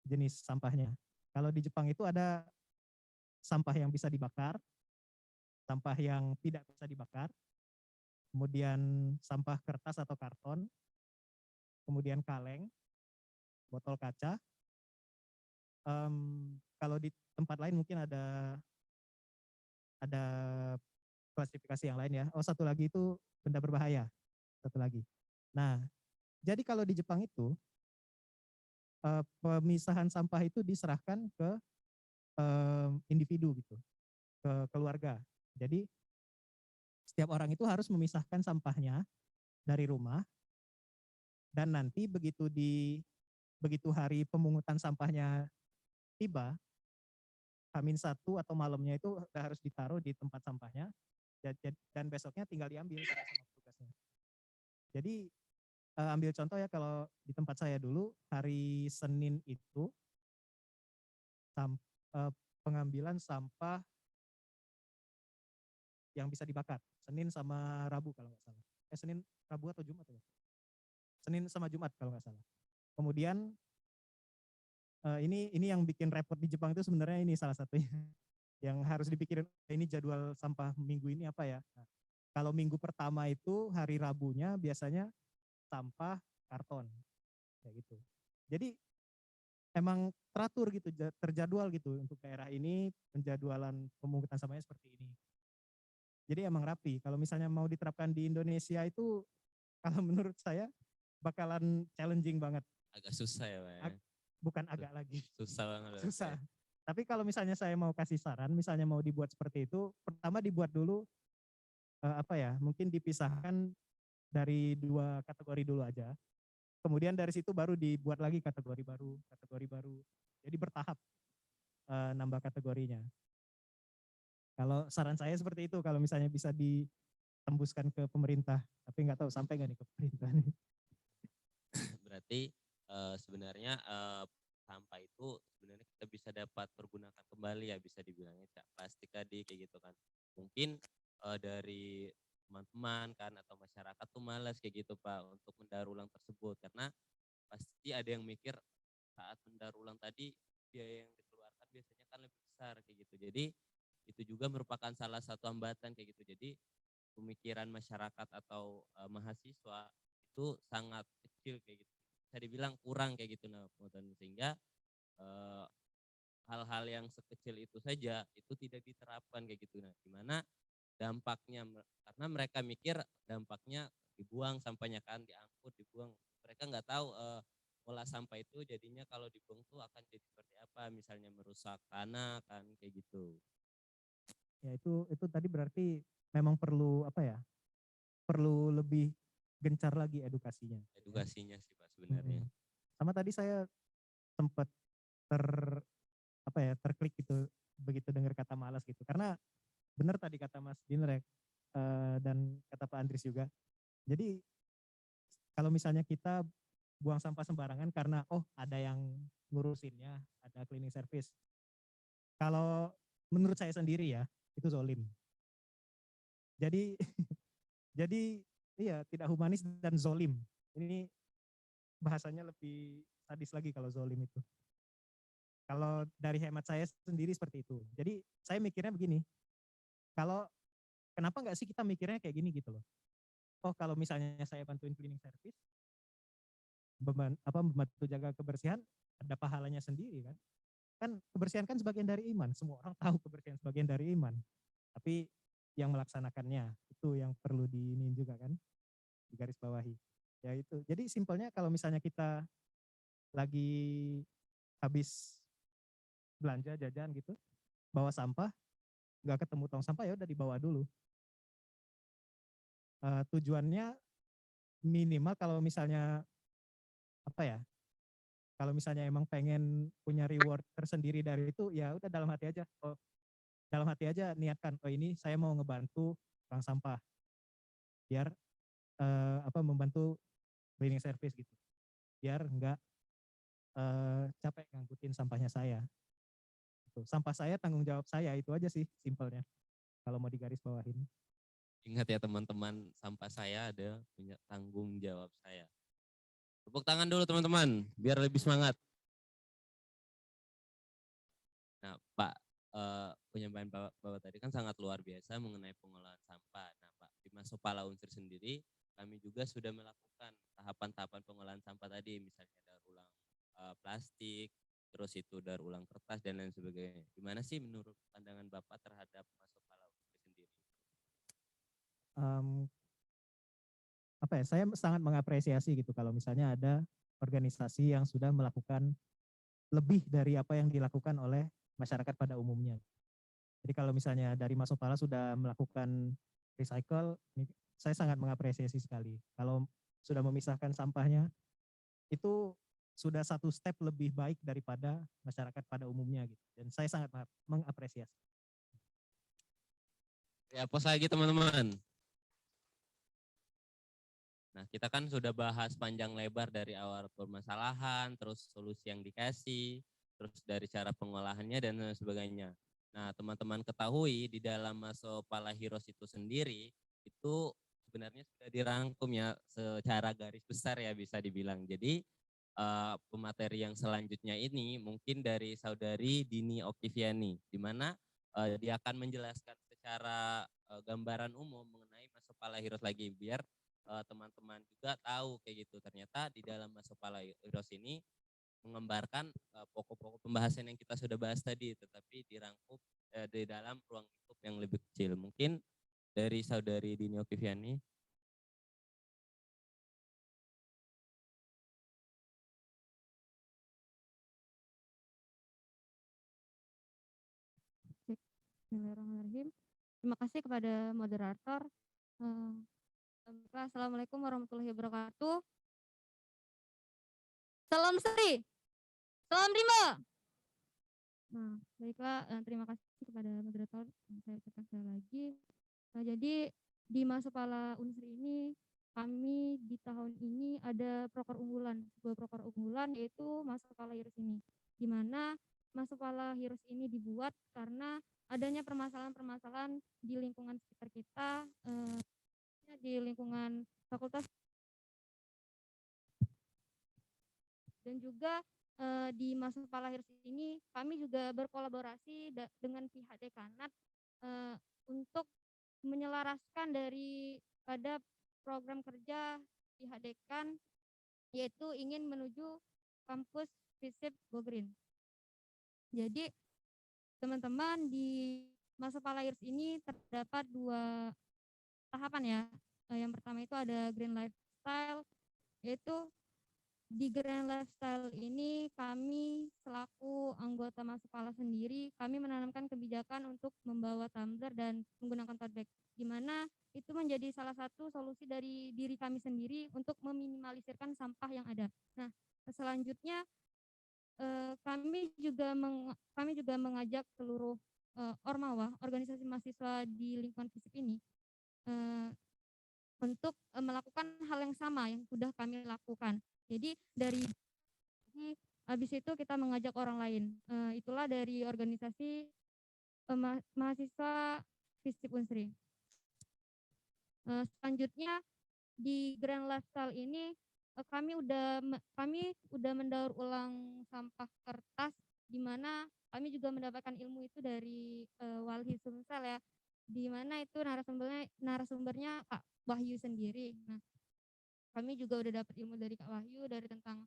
jenis sampahnya. Kalau di Jepang itu ada sampah yang bisa dibakar, sampah yang tidak bisa dibakar, kemudian sampah kertas atau karton, kemudian kaleng, botol kaca. Kalau di tempat lain mungkin ada klasifikasi yang lain ya. Oh satu lagi itu benda berbahaya, satu lagi. Nah jadi kalau di Jepang itu pemisahan sampah itu diserahkan ke individu gitu, ke keluarga. Jadi setiap orang itu harus memisahkan sampahnya dari rumah, dan nanti begitu hari pemungutan sampahnya tiba, H-1 atau malamnya itu udah harus ditaruh di tempat sampahnya, dan besoknya tinggal diambil sama petugasnya. Jadi ambil contoh ya, kalau di tempat saya dulu hari Senin itu pengambilan sampah yang bisa dibakar, Senin sama Rabu kalau nggak salah. Senin, Rabu atau Jumat ya? Senin sama Jumat kalau nggak salah. Kemudian ini yang bikin repot di Jepang itu sebenarnya ini salah satunya yang harus dipikirin, ini jadwal sampah minggu ini apa ya. Nah, kalau minggu pertama itu hari Rabunya biasanya sampah karton kayak gitu. Jadi emang teratur gitu, terjadwal gitu untuk daerah ini, penjadwalan pemungutan sampahnya seperti ini. Jadi emang rapi. Kalau misalnya mau diterapkan di Indonesia itu, kalau menurut saya bakalan challenging banget. Agak susah ya Pak ya. Bukan agak lagi. Susah banget. Susah. Tapi kalau misalnya saya mau kasih saran, misalnya mau dibuat seperti itu, pertama dibuat dulu mungkin dipisahkan dari 2 kategori dulu aja. Kemudian dari situ baru dibuat lagi kategori baru. Jadi bertahap nambah kategorinya. Kalau saran saya seperti itu, kalau misalnya bisa ditembuskan ke pemerintah, tapi nggak tahu sampai nggak nih ke pemerintah nih. Berarti sebenarnya sampah itu sebenarnya kita bisa dapat pergunakan kembali ya, bisa dibilangnya cak plastik tadi kayak gitu kan. Mungkin dari teman-teman kan atau masyarakat tuh malas kayak gitu Pak untuk mendaur ulang tersebut, karena pasti ada yang mikir saat mendaur ulang tadi biaya yang dikeluarkan biasanya kan lebih besar kayak gitu. Jadi itu juga merupakan salah satu hambatan kayak gitu. Jadi pemikiran masyarakat atau mahasiswa itu sangat kecil kayak gitu. Bisa dibilang kurang kayak gitu nah, sehingga hal-hal yang sekecil itu saja itu tidak diterapkan kayak gitu. Nah, gimana dampaknya, karena mereka mikir dampaknya dibuang sampahnya kan, diangkut, dibuang. Mereka nggak tahu olah sampah itu jadinya kalau dibuang tuh akan jadi seperti apa, misalnya merusak tanah kan kayak gitu. Ya itu tadi berarti memang perlu perlu lebih gencar lagi edukasinya. Edukasinya sih Pak sebenarnya. Sama tadi saya sempat terklik gitu begitu dengar kata malas gitu, karena benar tadi kata Mas Dinrek dan kata Pak Andris juga. Jadi kalau misalnya kita buang sampah sembarangan karena ada yang ngurusinnya, ada cleaning service. Kalau menurut saya sendiri ya, itu zolim. Jadi iya, tidak humanis dan zolim. Ini bahasanya lebih sadis lagi kalau zolim itu. Kalau dari hemat saya sendiri seperti itu. Jadi saya mikirnya begini, kenapa nggak sih kita mikirnya kayak gini gitu loh. Kalau misalnya saya bantuin cleaning service, membantu jaga kebersihan, ada pahalanya sendiri kan. Kan kebersihan kan sebagian dari iman. Semua orang tahu kebersihan sebagian dari iman. Tapi yang melaksanakannya itu yang perlu diinin juga kan, digaris bawahi. Ya itu. Jadi simpelnya kalau misalnya kita lagi habis belanja jajan gitu, bawa sampah, nggak ketemu tong sampah, ya udah dibawa dulu. Tujuannya minimal kalau misalnya kalau misalnya emang pengen punya reward tersendiri dari itu, ya udah dalam hati aja niatkan, ini saya mau ngebantu tukang sampah biar membantu cleaning service gitu, biar enggak capek ngangkutin sampahnya saya. Sampah saya tanggung jawab saya, itu aja sih simpelnya kalau mau digaris bawahin. Ingat ya teman-teman, sampah saya ada punya tanggung jawab saya. Tepuk tangan dulu teman-teman biar lebih semangat. Nah Pak, penyampaian Bapak tadi kan sangat luar biasa mengenai pengolahan sampah. Nah Pak, di Masopala Unsur sendiri kami juga sudah melakukan tahapan-tahapan pengolahan sampah tadi, misalnya daur ulang plastik, terus itu daur ulang kertas dan lain sebagainya. Gimana sih menurut pandangan Bapak terhadap Masopala Unsur sendiri? Saya sangat mengapresiasi gitu kalau misalnya ada organisasi yang sudah melakukan lebih dari apa yang dilakukan oleh masyarakat pada umumnya. Jadi kalau misalnya dari Mas Opala sudah melakukan recycle, saya sangat mengapresiasi sekali. Kalau sudah memisahkan sampahnya, itu sudah satu step lebih baik daripada masyarakat pada umumnya gitu. Dan saya sangat mengapresiasi. Ya, pos lagi teman-teman. Nah, kita kan sudah bahas panjang lebar dari awal permasalahan, terus solusi yang dikasih, terus dari cara pengolahannya dan sebagainya. Nah, teman-teman ketahui di dalam Masopala Heroes itu sendiri, itu sebenarnya sudah dirangkum ya secara garis besar ya bisa dibilang. Jadi, pemateri yang selanjutnya ini mungkin dari saudari Dini Oktiviani, di mana dia akan menjelaskan secara gambaran umum mengenai Masopala Heroes lagi, biar teman-teman juga tahu kayak gitu. Ternyata di dalam Masopala Heroes ini menggambarkan pokok-pokok pembahasan yang kita sudah bahas tadi, tetapi dirangkum di dalam ruang lingkup yang lebih kecil. Mungkin dari saudari Dini Oktiviani. Bismillahirrahmanirrahim. Terima kasih kepada moderator. Assalamualaikum warahmatullahi wabarakatuh. Salam Sri, salam Rima. Nah, baiklah, terima kasih kepada moderator yang saya ucapkan sekali lagi. Nah, jadi di Masopala Unsri ini kami di tahun ini ada proker unggulan, sebuah proker unggulan yaitu Masopala Heroes ini, di mana Masopala Heroes ini dibuat karena adanya permasalahan-permasalahan di lingkungan sekitar kita, di lingkungan fakultas dan juga di Masopala Heroes ini kami juga berkolaborasi dengan pihak dekanat untuk menyelaraskan daripada program kerja pihak dekan, yaitu ingin menuju kampus FISIP Go Green. Jadi teman-teman di Masopala Heroes ini terdapat 2 tahapan ya. Yang pertama itu ada Green Lifestyle, yaitu di Green Lifestyle ini kami selaku anggota Masopala sendiri, kami menanamkan kebijakan untuk membawa tumbler dan menggunakan tote bag, di mana itu menjadi salah satu solusi dari diri kami sendiri untuk meminimalisirkan sampah yang ada. Nah, selanjutnya kami juga mengajak seluruh Ormawa, organisasi mahasiswa di lingkungan FISIP ini, untuk melakukan hal yang sama yang sudah kami lakukan. Jadi habis itu kita mengajak orang lain. Itulah dari organisasi mahasiswa FISIP Unsri. Selanjutnya di Grand Lifestyle ini kami udah mendaur ulang sampah kertas, di mana kami juga mendapatkan ilmu itu dari Walhi Sumsel ya, di mana itu narasumbernya Kak Wahyu sendiri. Nah, kami juga udah dapat ilmu dari Kak Wahyu dari tentang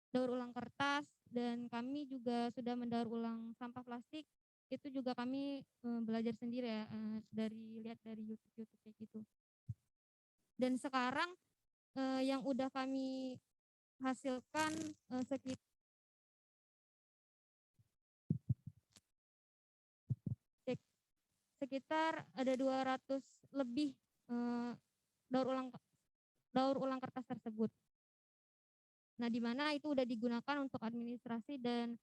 daur ulang kertas, dan kami juga sudah mendaur ulang sampah plastik. Itu juga kami belajar sendiri ya, lihat dari YouTube kayak gitu. Dan sekarang yang udah kami hasilkan sekitar ada 200 lebih daur ulang kertas tersebut. Nah, di mana itu udah digunakan untuk administrasi, dan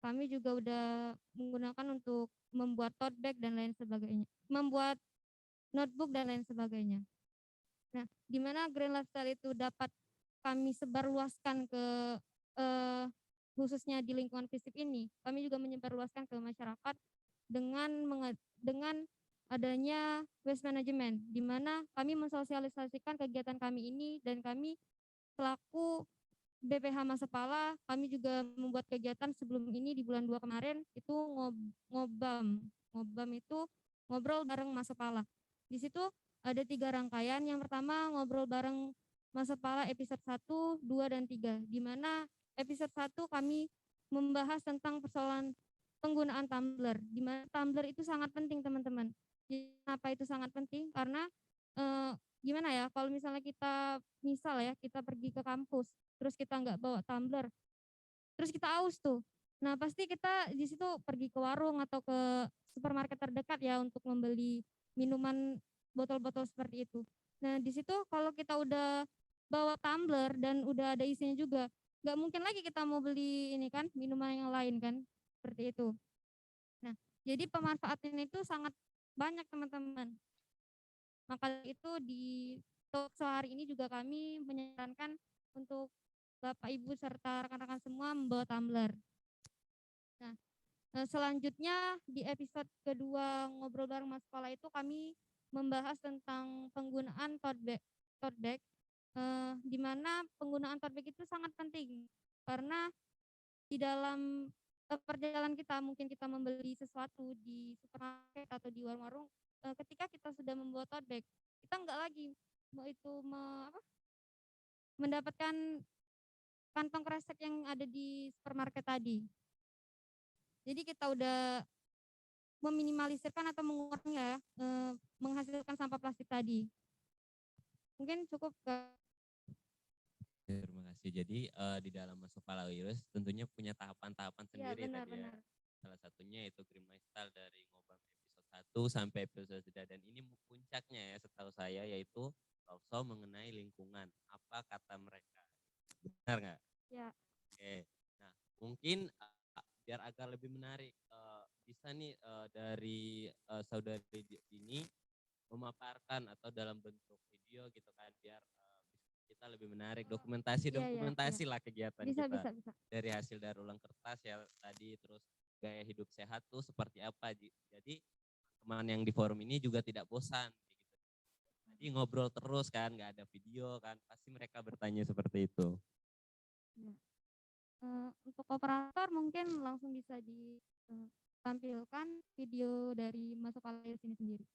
kami juga udah menggunakan untuk membuat tote bag dan lain sebagainya, membuat notebook dan lain sebagainya. Nah, di mana Green Lifestyle itu dapat kami sebarluaskan ke khususnya di lingkungan FISIP ini, kami juga menyebarluaskan ke masyarakat dengan adanya waste management, di mana kami mensosialisasikan kegiatan kami ini, dan kami selaku BPH Masopala, kami juga membuat kegiatan sebelum ini di bulan 2 kemarin, itu ngobam itu ngobrol bareng Masopala. Di situ ada 3 rangkaian. Yang pertama ngobrol bareng Masopala episode 1, 2, dan 3, di mana episode 1 kami membahas tentang persoalan penggunaan tumbler, di mana tumbler itu sangat penting teman-teman. Kenapa itu sangat penting? Karena gimana ya, kalau misalnya kita pergi ke kampus, terus kita nggak bawa tumbler, terus kita aus tuh, Nah, pasti kita di situ pergi ke warung atau ke supermarket terdekat ya untuk membeli minuman botol-botol seperti itu. Nah, di situ kalau kita udah bawa tumbler dan udah ada isinya juga, nggak mungkin lagi kita mau beli ini kan minuman yang lain kan, seperti itu. Nah, jadi pemanfaatan itu sangat banyak teman-teman. Maka itu di talk show hari ini juga kami menyarankan untuk Bapak Ibu serta rekan-rekan semua membawa tumbler. Nah, selanjutnya di episode kedua ngobrol bareng Mas Sekolah itu kami membahas tentang penggunaan tote bag, di mana penggunaan tote bag itu sangat penting karena di dalam perjalanan kita mungkin kita membeli sesuatu di supermarket atau di warung-warung, ketika kita sudah membawa tote bag, kita enggak lagi mendapatkan kantong kresek yang ada di supermarket tadi. Jadi kita udah meminimalisirkan atau mengurangi ya, menghasilkan sampah plastik tadi. Mungkin cukup Kak. Terima kasih. Jadi di dalam masuk Palawirus tentunya punya tahapan-tahapan sendiri benar, tadi ya. benar. Salah satunya itu Green Lifestyle dari ngobrol episode 1 sampai episode 3 dan ini puncaknya ya setahu saya yaitu talk show mengenai lingkungan. Apa kata mereka? Benar nggak? Ya. Oke. Nah, mungkin biar agak lebih menarik bisa nih dari saudari ini memaparkan atau dalam bentuk video gitu kan biar kita lebih menarik dokumentasi lah kegiatan Bisa. dari hasil daur ulang kertas ya tadi terus gaya hidup sehat tuh seperti apa. Jadi teman yang di forum ini juga tidak bosan gitu. Jadi ngobrol terus kan, nggak ada video kan, pasti mereka bertanya seperti itu. Ya. Untuk operator mungkin langsung bisa ditampilkan video dari Masuk Palawirus ini sendiri.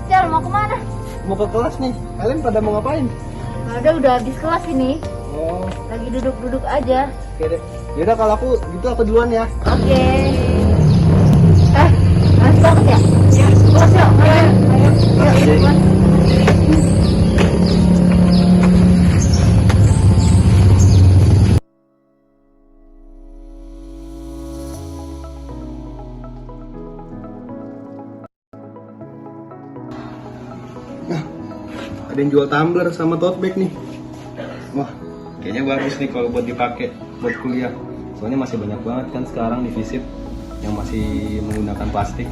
Cel, mau kemana? Mau ke kelas nih. Kalian pada mau ngapain? Udah habis kelas ini. Oh, Lagi duduk-duduk aja. oke deh. Yaudah kalau aku duluan ya. Oke. Mas banget ya? Iya. Kelas yuk, ayo. Yuk, kelas. Ada yang jual tumbler sama tote bag nih. Wah, kayaknya bagus nih kalau buat dipakai buat kuliah. Soalnya masih banyak banget kan sekarang di FISIP yang masih menggunakan plastik.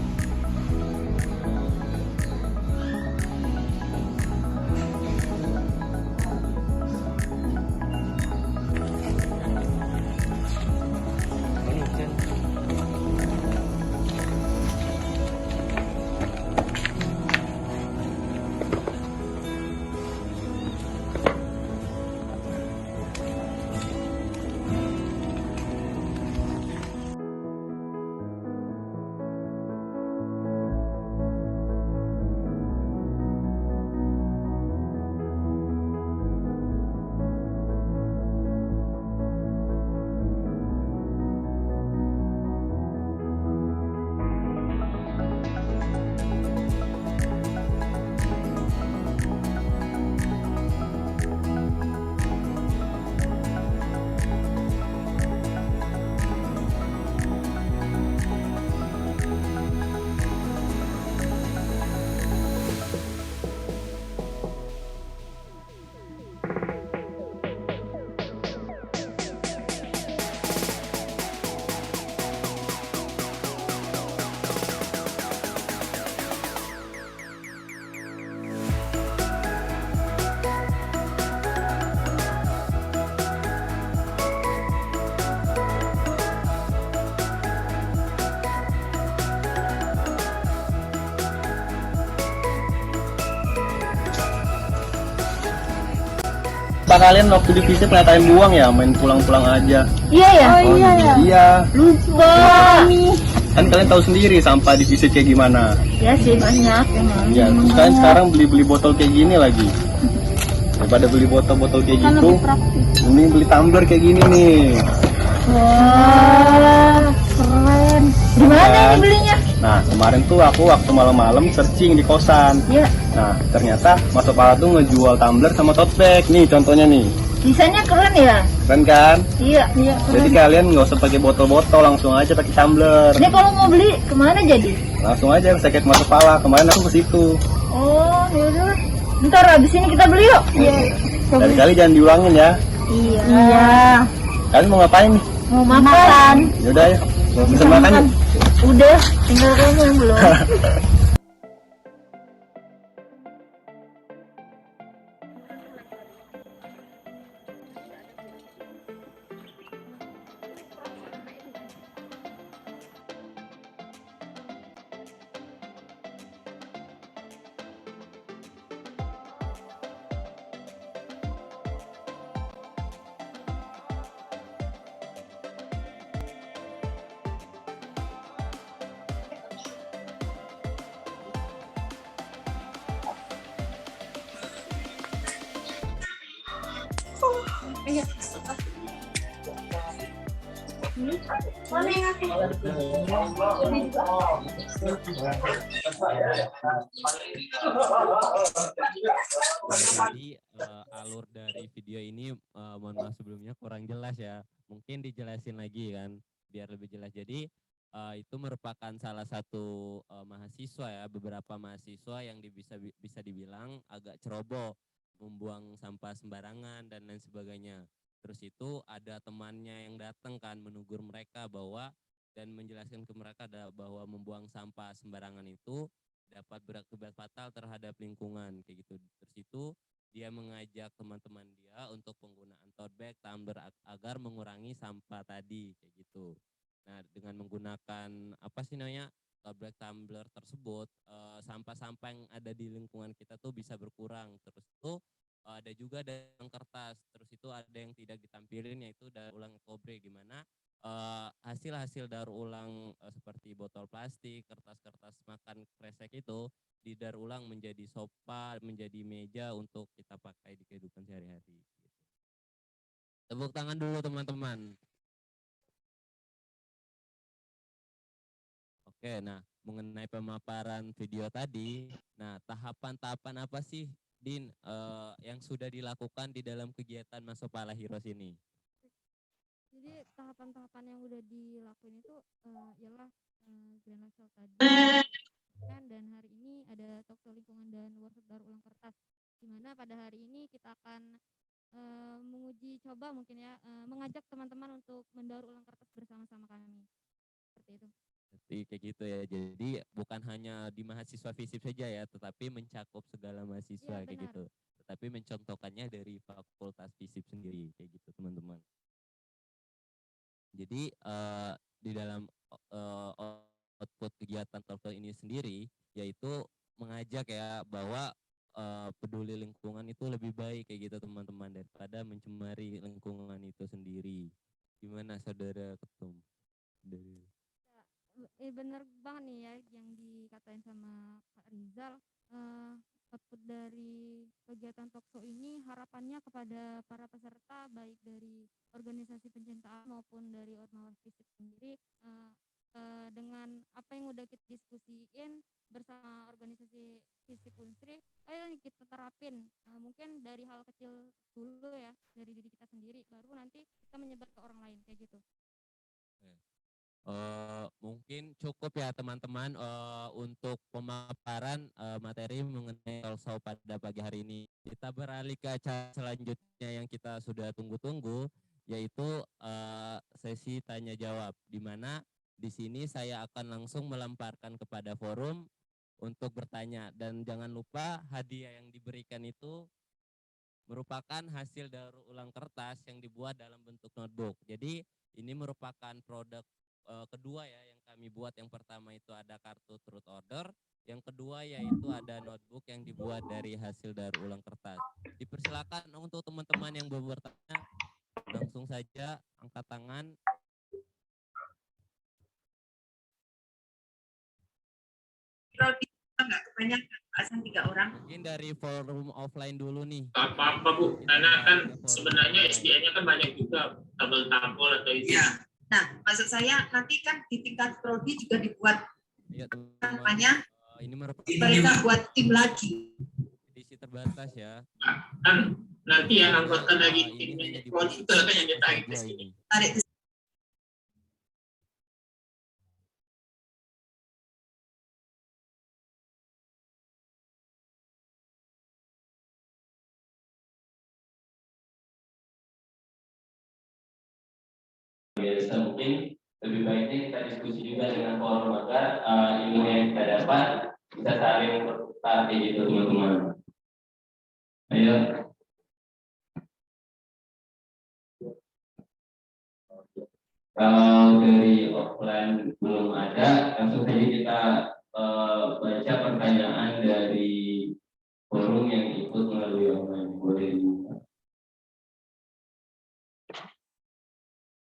Pak kalian waktu di visip ngatain buang ya, main pulang-pulang aja. Iya ya. Oh iya. Lupa. Kan kalian tahu sendiri sampah di visip kayak gimana. Ya sih banyak emang. Ya, terus kalian sekarang beli-beli botol kayak gini lagi. Daripada beli botol-botol kayak Kan gitu, lebih praktis. mending beli tumbler kayak gini nih. Wah, keren. Di mana Kan? ini belinya? Nah, kemarin tuh aku waktu malam-malam searching di kosan. Iya. Nah, ternyata Mas Opala tuh ngejual tumbler sama tote bag. Nih contohnya nih. Desainnya keren ya? Keren kan? Iya, iya Jadi keren. kalian nggak usah pakai botol-botol, langsung aja pakai tumbler. Ini kalau mau beli kemana jadi? Langsung aja ke Seket Mas Opala. Kemarin aku ke situ. Oh, yaudah. Ntar abis ini kita beli yuk. Iya. Dari kali jangan diulangin ya. Iya. Iya. Kalian mau ngapain nih? Mau makan. Yaudah ya. Bisa makan yuk. Udah, tinggal kamu yang belum. Jadi alur dari video ini mohon maaf sebelumnya kurang jelas ya. Mungkin dijelasin lagi kan biar lebih jelas. Jadi itu merupakan salah satu mahasiswa ya, beberapa mahasiswa yang bisa dibilang agak ceroboh, membuang sampah sembarangan dan lain sebagainya. Terus itu ada temannya yang datang kan menegur mereka bahwa dan menjelaskan ke mereka bahwa membuang sampah sembarangan itu dapat berakibat fatal terhadap lingkungan kayak gitu. Terus itu dia mengajak teman-teman dia untuk penggunaan tote bag, tumbler agar mengurangi sampah tadi kayak gitu. Nah, dengan menggunakan apa sih namanya tote bag, tumbler tersebut, sampah-sampah yang ada di lingkungan kita tuh bisa berkurang. Terus itu ada juga daur kertas. Terus itu ada yang tidak ditampilin yaitu daur ulang ekobre, gimana hasil-hasil daur ulang seperti botol plastik, kertas-kertas makan kresek itu didaur ulang menjadi sofa, menjadi meja untuk kita pakai di kehidupan sehari-hari. Tepuk tangan dulu teman-teman. Oke, nah mengenai pemaparan video tadi, nah tahapan-tahapan apa sih Din yang sudah dilakukan di dalam kegiatan Mas Opala Heroes ini? Jadi tahapan-tahapan yang udah dilakuin itu ialah Grand Laksel tadi kan, dan hari ini ada talkshow lingkungan dan workshop daur ulang kertas, di mana pada hari ini kita akan menguji coba mungkin ya, mengajak teman-teman untuk mendaur ulang kertas bersama-sama kami, seperti itu. Seperti kayak gitu ya, jadi bukan hanya di mahasiswa FISIP saja ya, tetapi mencakup segala mahasiswa kayak gitu, tetapi mencontohkannya dari fakultas FISIP sendiri kayak gitu teman-teman. Jadi di dalam output kegiatan talkshow ini sendiri yaitu mengajak ya bahwa peduli lingkungan itu lebih baik kayak gitu teman-teman daripada mencemari lingkungan itu sendiri. Gimana saudara Ketum? Bener banget nih ya yang dikatain sama Kak Rizal. Output dari kegiatan talkshow ini harapannya kepada para peserta baik dari organisasi pencinta maupun dari Ormawa FISIP sendiri, dengan apa yang udah kita diskusiin bersama organisasi FISIP Unsri, ayo kita terapin, mungkin dari hal kecil dulu ya, dari diri kita sendiri, baru nanti kita menyebar ke orang lain kayak gitu. Mungkin cukup ya teman-teman untuk pemaparan materi mengenai talkshow pada pagi hari ini. Kita beralih ke acara selanjutnya yang kita sudah tunggu-tunggu, yaitu sesi tanya jawab, di mana di sini saya akan langsung melemparkan kepada forum untuk bertanya, dan jangan lupa hadiah yang diberikan itu merupakan hasil daur ulang kertas yang dibuat dalam bentuk notebook. Jadi ini merupakan produk kedua ya yang kami buat. Yang pertama itu ada kartu truth order, yang kedua yaitu ada notebook yang dibuat dari hasil daur ulang kertas. Dipersilakan untuk teman-teman yang mau bertanya, langsung saja angkat tangan. Enggak kebanyakan, asal 3 orang. Mungkin dari forum offline dulu nih. Apa-apa Bu, karena kan sebenarnya SDN-nya kan banyak juga, tabel-tabel atau itu. Ya. Nah, maksud saya nanti kan di tingkat prodi juga dibuat Ya, namanya ini mereka buat tim lagi. Edisi terbatas ya. Kan nanti yang anggota lagi timnya prodi itu kan yang ditarik ke sini. Tarik ke Biasa mungkin lebih baiknya kita diskusi juga dengan forum agar ilmu yang kita dapat bisa saling bertukar kayak gitu teman-teman. Ayo. Kalau dari offline belum ada, langsung saja kita baca pertanyaan dari forum yang ikut melalui online. Boleh dibuka.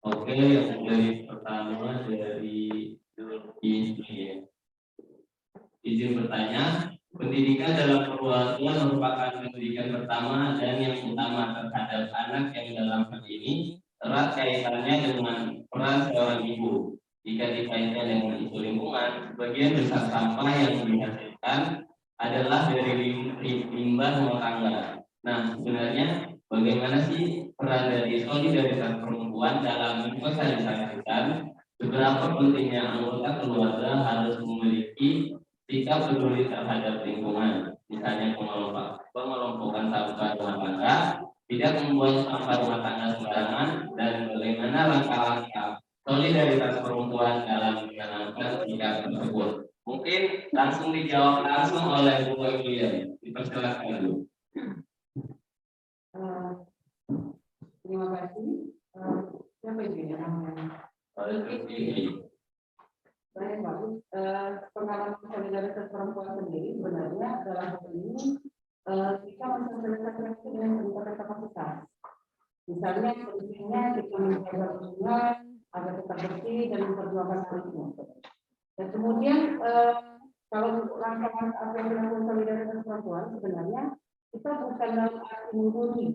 Oke, yang dari pertama dari ini ya. Izin bertanya, pendidikan dalam keluarga merupakan pendidikan pertama dan yang utama terhadap anak yang dalam hal ini erat kaitannya dengan peran seorang ibu. Jika dikaitkan dengan isu lingkungan, sebagian besar sampah yang dihasilkan adalah dari limbah rumah tangga. Nah, sebenarnya bagaimana sih peran dari solidaritas perempuan dalam mensosialisasikan seberapa pentingnya anggota keluarga harus memiliki sikap peduli terhadap lingkungan, misalnya pengelompokan sampah rumah tangga, tidak membuang sampah rumah tangga sembarangan, dan bagaimana langkah-langkah solidaritas perempuan dalam menjalankan sikap tersebut. Mungkin langsung dijawab langsung oleh Bu Emilia. Dipersilakan dulu. Terima kasih. Siapa ini namanya? Baik, bagus. Pengalaman solidaritas perempuan sendiri sebenarnya dalam hal ini kita mensosialisasikan dengan peningkatan kapasitas. Misalnya pentingnya kita menjaga lingkungan agar tetap bersih dan memperjuangkan hal itu. Dan kemudian kalau untuk langkah-langkah yang dilakukan solidaritas perempuan sebenarnya kita bukan dalam arti menghuni,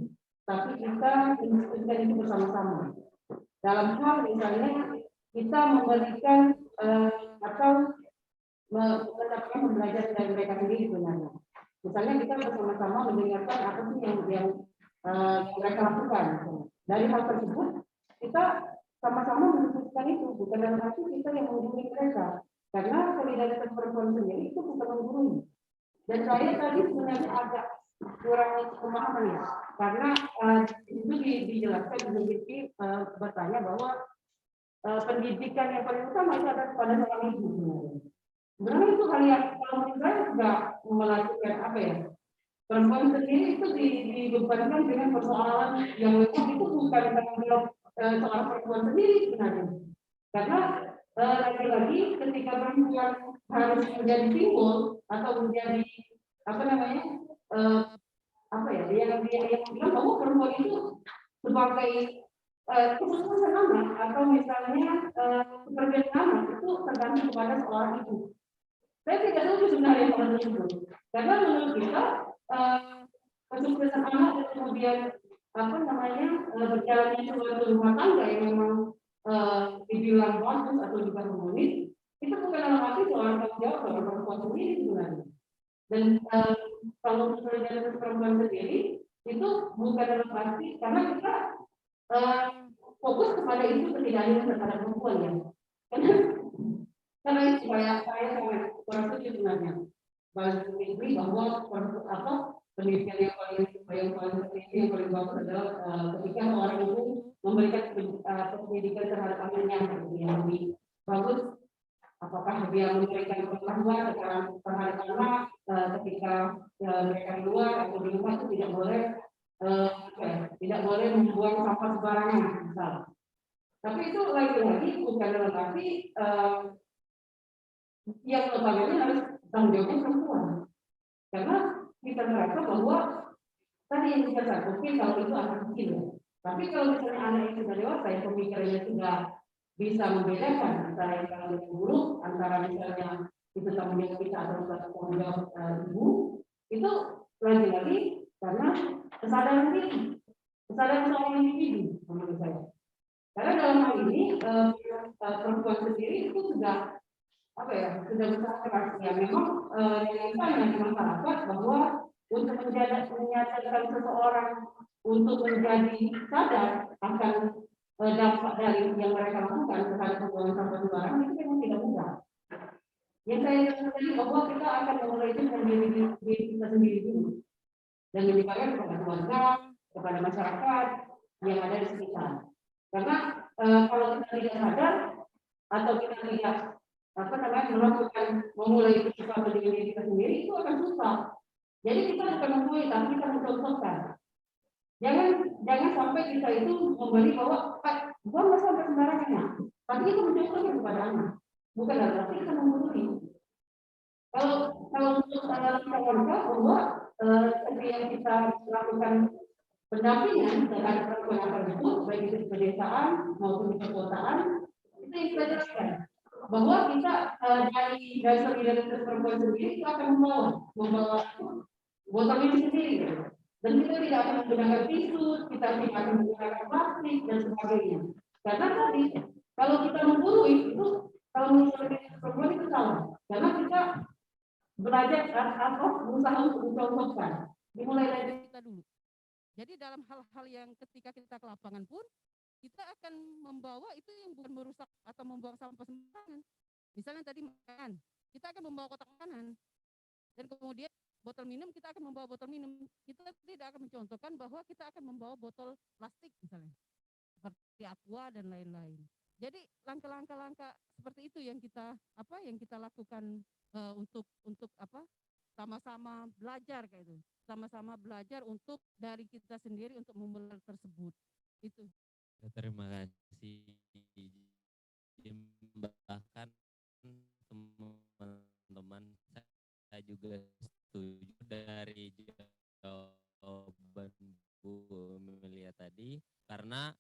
tapi kita mendiskusikan itu bersama-sama. Dalam hal misalnya kita memberikan atau mendapatkan pembelajaran dari mereka sendiri sebenarnya. Misalnya kita bersama-sama mendengarkan apa sih yang mereka lakukan. Dari hal tersebut kita sama-sama mendiskusikan itu, bukan dalam arti kita yang menghubungi mereka. Karena solidaritas perempuan sendiri itu bukan menggurui. Dan saya tadi sebenarnya agak kurang pemahaman ya, karena itu dijelaskan di bertanya bahwa pendidikan yang paling utama itu adalah kepada seorang ibu. Sebenarnya itu hal yang kalau menurut saya nggak melakukan apa ya, perempuan sendiri itu dibebankan dengan persoalan yang memang itu bukan tanggung jawab seorang perempuan sendiri sebenarnya. Karena lagi-lagi ketika perempuan harus menjadi simbol atau menjadi apa namanya apa ya, yang bilang bahwa perempuan itu sebagai keputusan anak atau misalnya pekerjaan anak itu tergantung kepada seorang ibu. Saya tidak setuju sebenarnya pada itu, karena menurut kita kesuksesan anak dan kemudian apa namanya berjalannya suatu rumah tangga yang memang dibilang bagus atau juga harmonis, itu bukan dalam arti seorang tanggung jawab bagi perempuan sendiri sebenarnya. Dan kalau solidaritas perempuan sendiri itu bukan dalam arti karena kita fokus kepada itu ketidakadilan terhadap perempuan ya. Karena itu saya sangat kurang setuju sebenarnya bahwa apa pendidikan yang paling bagus adalah ketika orang itu memberikan pendidikan terhadap anaknya yang lebih bagus. Apakah dia memberikan pengetahuan terhadap anak ketika mereka di luar atau di rumah itu tidak boleh membuang sampah sembarangan misal. Tapi itu lagi-lagi bukan dalam arti yang notabene harus tanggung jawabnya perempuan. Karena kita merasa bahwa tadi yang kita mungkin kalau itu anak kecil ya. Tapi kalau misalnya anak yang sudah dewasa yang pemikirannya sudah bisa membedakan antara yang kalau yang buruk, antara misalnya itu tanggung jawab kita atau tanggung jawab ibu, itu lagi-lagi karena kesadaran diri, kesadaran seorang individu menurut saya. Karena dalam hal ini perempuan sendiri itu sudah apa ya, sudah besar keras ya memang yang di masyarakat bahwa untuk menyadarkan seseorang untuk menjadi sadar akan dampak dari yang mereka lakukan terhadap pembuangan sampah sembarangan itu memang tidak mudah. Yang saya tadi bahwa kita akan memulai itu dari diri kita sendiri dulu dan menyebarkan kepada keluarga, kepada masyarakat yang ada di sekitar. Karena kalau kita tidak sadar atau kita tidak melakukan memulai itu sesuatu dengan diri kita sendiri itu akan susah. Jadi kita bukan memulai tapi kita mencontohkan. Jangan sampai kita itu memberi bahwa buang sampah sembarangan, tapi itu mencontohkan kepada anak. Bukan berarti kita menggurui. Kalau untuk keluarga bahwa setiap kita melakukan pendampingan terhadap perempuan tersebut baik itu di pedesaan maupun di perkotaan itu yang kita jelaskan bahwa kita dari solidaritas perempuan sendiri itu akan membawa botol minum sendiri dan kita tidak akan menggunakan tisu, kita tidak akan menggunakan plastik dan sebagainya. Karena tadi kalau kita menggurui itu kalau misalnya perempuan itu salah karena kita belajar atau berusaha untuk mencontohkan dimulai dari kita dulu. Jadi dalam hal-hal yang ketika kita ke lapangan pun kita akan membawa itu yang bukan merusak atau membuang sampah sembarangan. Misalnya tadi makanan, kita akan membawa kotak makanan. Dan kemudian botol minum, kita akan membawa botol minum. Kita tidak akan mencontohkan bahwa kita akan membawa botol plastik misalnya. Seperti aqua dan lain-lain. Jadi langkah-langkah seperti itu yang kita lakukan untuk sama-sama belajar kayak itu. Sama-sama belajar untuk dari kita sendiri untuk memulai tersebut. Itu. Terima kasih. Bahkan teman-teman saya juga setuju dari jawaban Bu Melia tadi karena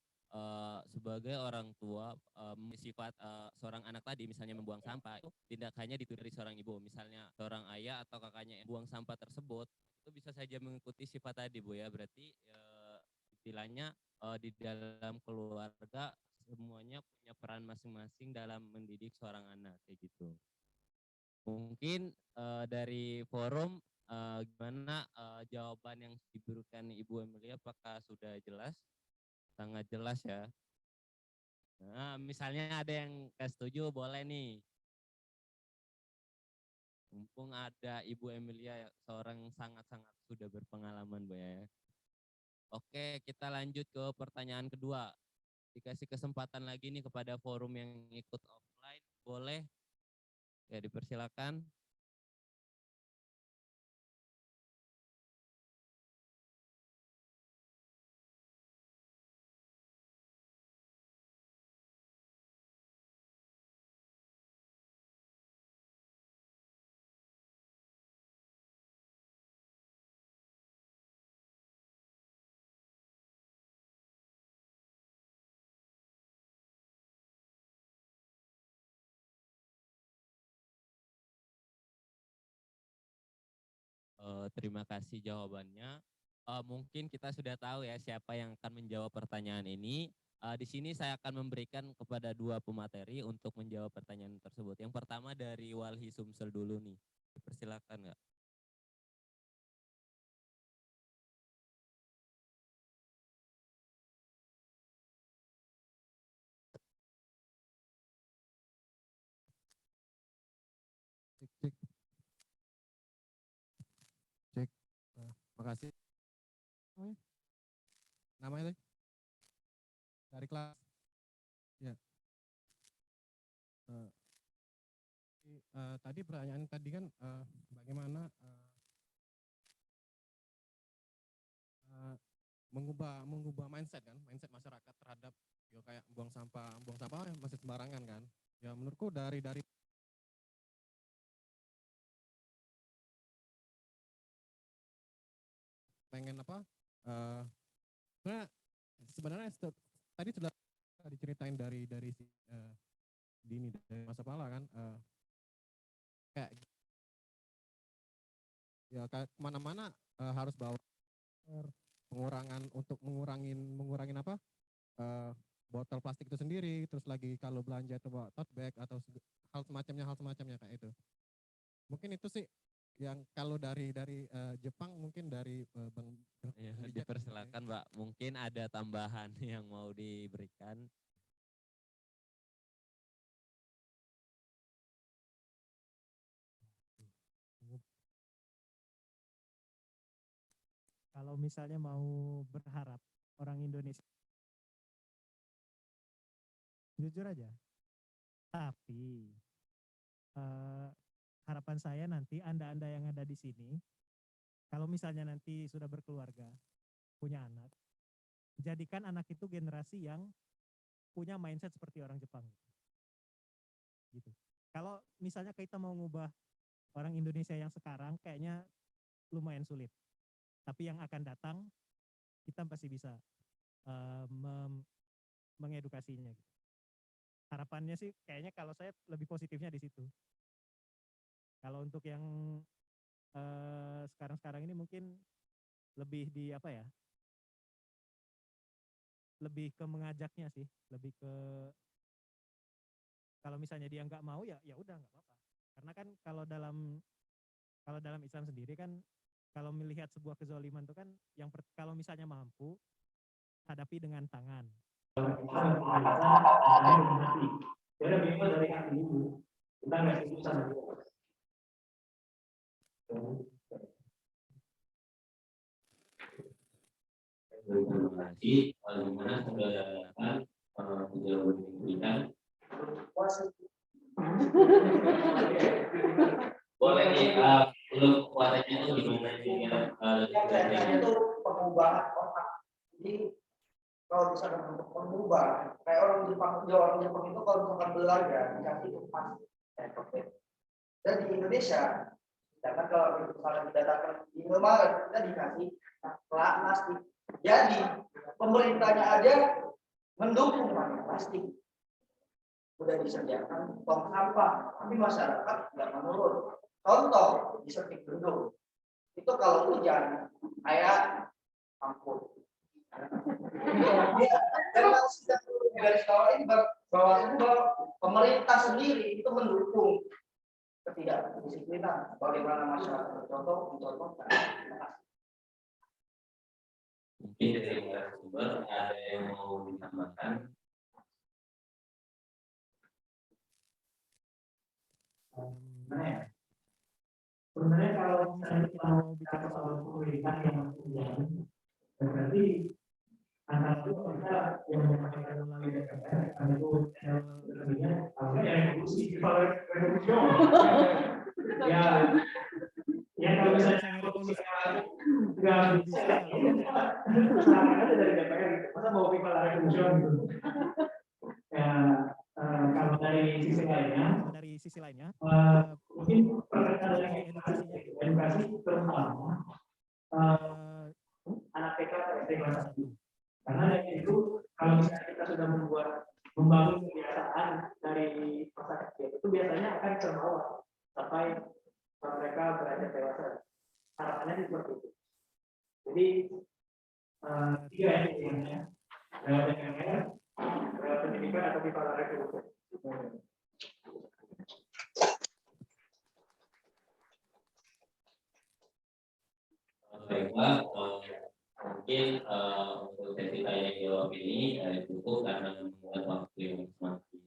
sebagai orang tua sifat seorang anak tadi misalnya membuang sampah itu tindakannya ditiru dari seorang ibu, misalnya seorang ayah atau kakaknya yang buang sampah tersebut itu bisa saja mengikuti sifat tadi Bu ya, berarti istilahnya di dalam keluarga semuanya punya peran masing-masing dalam mendidik seorang anak kayak gitu. Mungkin dari forum gimana jawaban yang diberikan Ibu Emilia, apakah sudah jelas? Sangat jelas ya. Nah, misalnya ada yang nggak setuju boleh nih. Mumpung ada Ibu Emilia seorang yang sangat-sangat sudah berpengalaman Bu ya. Oke, kita lanjut ke pertanyaan kedua. Dikasih kesempatan lagi nih kepada forum yang ikut offline, boleh? Ya, dipersilakan. Terima kasih jawabannya. Mungkin kita sudah tahu ya siapa yang akan menjawab pertanyaan ini. Di sini saya akan memberikan kepada dua pemateri untuk menjawab pertanyaan tersebut. Yang pertama dari Walhi Sumsel dulu nih. Persilakan nggak? Cek. Makasih. Namanya tadi? Dari kelas. Ya. Tadi pertanyaan tadi kan bagaimana mengubah mindset masyarakat terhadap ya kayak buang sampah masih sembarangan kan. Ya menurutku dari pengen apa? Sebenarnya tadi sudah diceritain dari Dini dari Mas Fala kan, kayak ya kayak kemana-mana harus bawa pengurangan untuk mengurangin apa, botol plastik itu sendiri, terus lagi kalau belanja itu bawa tote bag atau hal semacamnya kayak itu. Mungkin itu sih yang kalau dari Jepang, mungkin dari Bang Ya, dipersilakan Mbak, mungkin ada tambahan yang mau diberikan. Kalau misalnya mau berharap orang Indonesia, jujur aja, tapi harapan saya nanti Anda yang ada di sini, kalau misalnya nanti sudah berkeluarga, punya anak, jadikan anak itu generasi yang punya mindset seperti orang Jepang. Gitu. Kalau misalnya kita mau ngubah orang Indonesia yang sekarang, kayaknya lumayan sulit. Tapi yang akan datang, kita pasti bisa mengedukasinya. Gitu. Harapannya sih kayaknya kalau saya lebih positifnya di situ. Kalau untuk yang sekarang ini mungkin lebih di apa ya? Lebih ke mengajaknya sih, lebih ke kalau misalnya dia nggak mau ya udah nggak apa-apa. Karena kan kalau dalam Islam sendiri kan kalau melihat sebuah kezaliman itu kan kalau misalnya mampu hadapi dengan tangan. Jadi bingung dari kaki dulu. Kita nggak susah nanti. Terima kasih. Bagaimana saudara datang tidak memberikan? Boleh nih, belum kuatnya itu gimana itu pengubahan otak. Jadi kalau bisa mengubah, kayak orang Jepang itu kalau misalkan belanja dikasih emas, dan di Indonesia, sedangkan kalau misalnya didatangkan di Indomaret kita dikasih plastik. Jadi pemerintahnya aja mendukung plastik. Sudah disediakan tong sampah, tapi masyarakat nggak menurut. Contoh di Setik Bendung, itu kalau hujan kayak ampun. Dan sudah dari sekolah ini bahwa pemerintah sendiri itu mendukung ketidakdisiplinan. Bagaimana masyarakat dicontohkan. Mungkin dari sumber ada yang mau ditambahkan. Sebenarnya kalau misalnya kita mau bicara soal pendidikan yang berarti antara itu kita yang menyampaikan melalui DPR ada itu lebihnya harusnya revolusi revolusi ya kalau misalnya revolusi nggak bisa sarankan aja dari DPR gitu. Masa mau pipa revolusi gitu ya. Kalau dari sisi lainnya mungkin perkara dari edukasi terutama anak TK SD kelas 1. Karena dari itu kalau misalnya kita sudah membangun kebiasaan dari masa kecil itu biasanya akan terbawa sampai mereka beranjak dewasa. Harapannya seperti itu. Jadi 3 intinya lewat DPR, lewat pendidikan atau pipa revolusi. Baiklah, mungkin untuk sesi tanya jawab ini cukup karena membuat waktu yang semakin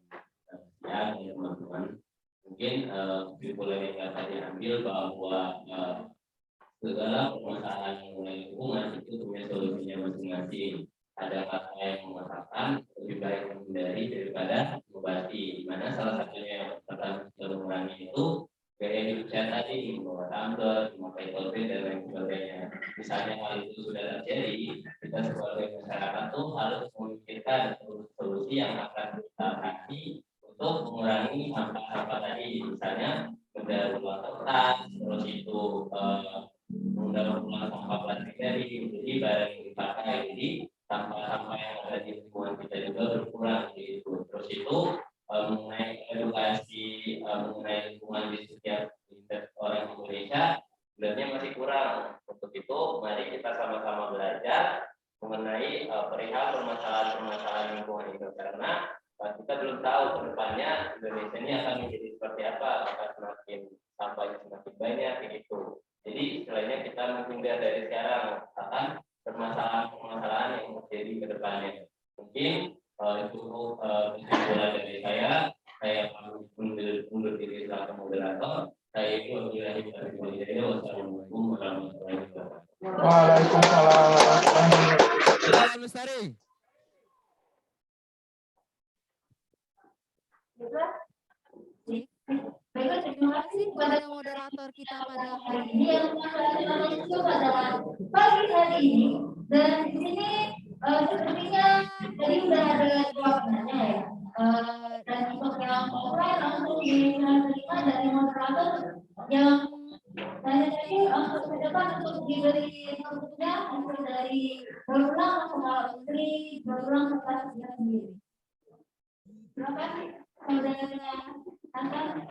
siang ya teman-teman. Mungkin kesimpulan yang dapat diambil bahwa segala permasalahan mengenai lingkungan itu punya solusinya masing-masing. Ada kata yang mengatakan lebih baik menghindari daripada mengobati. Di mana salah satunya yang pertama kita mengurangi itu gaya hidup saya tadi, membawa tumbler, memakai tote dan lain sebagainya. Misalnya hal itu sudah terjadi, kita sebagai harus memikirkan solusi yang akan kita kasih untuk mengurangi sampah-sampah tadi, misalnya mendaur ulang kertas, terus itu mendaur ulang sampah plastik tadi, jadi barang yang dipakai, jadi sampah-sampah yang ada di lingkungan kita juga berkurang gitu. Terus itu mengenai edukasi mengenai lingkungan di setiap orang Indonesia sebenarnya masih kurang. Untuk itu mari kita sama-sama belajar mengenai perihal permasalahan lingkungan itu, karena kita belum tahu ke depannya Indonesia ini akan menjadi seperti apa, apakah semakin sampahnya semakin banyak gitu. Jadi istilahnya kita menghindar dari sekarang akan permasalahan-permasalahan yang terjadi ke depannya. Mungkin itu kesimpulan dari saya undur diri selaku moderator. Saya itu wassalamualaikum warahmatullahi wabarakatuh. Waalaikumsalam warahmatullahi Lestari. Baiklah, terima kasih kepada moderator kita pada hari ini yang langsung pada pagi hari ini. Dan di sini sepertinya tadi sudah ada jawabannya ya. Dan untuk yang mulai langsung diterima dari moderator yang saya tadi untuk ke depan untuk diberi bentuknya hasil dari berulang kepala menteri, berulang kepala sendiri. Terima kasih saudara Hasan.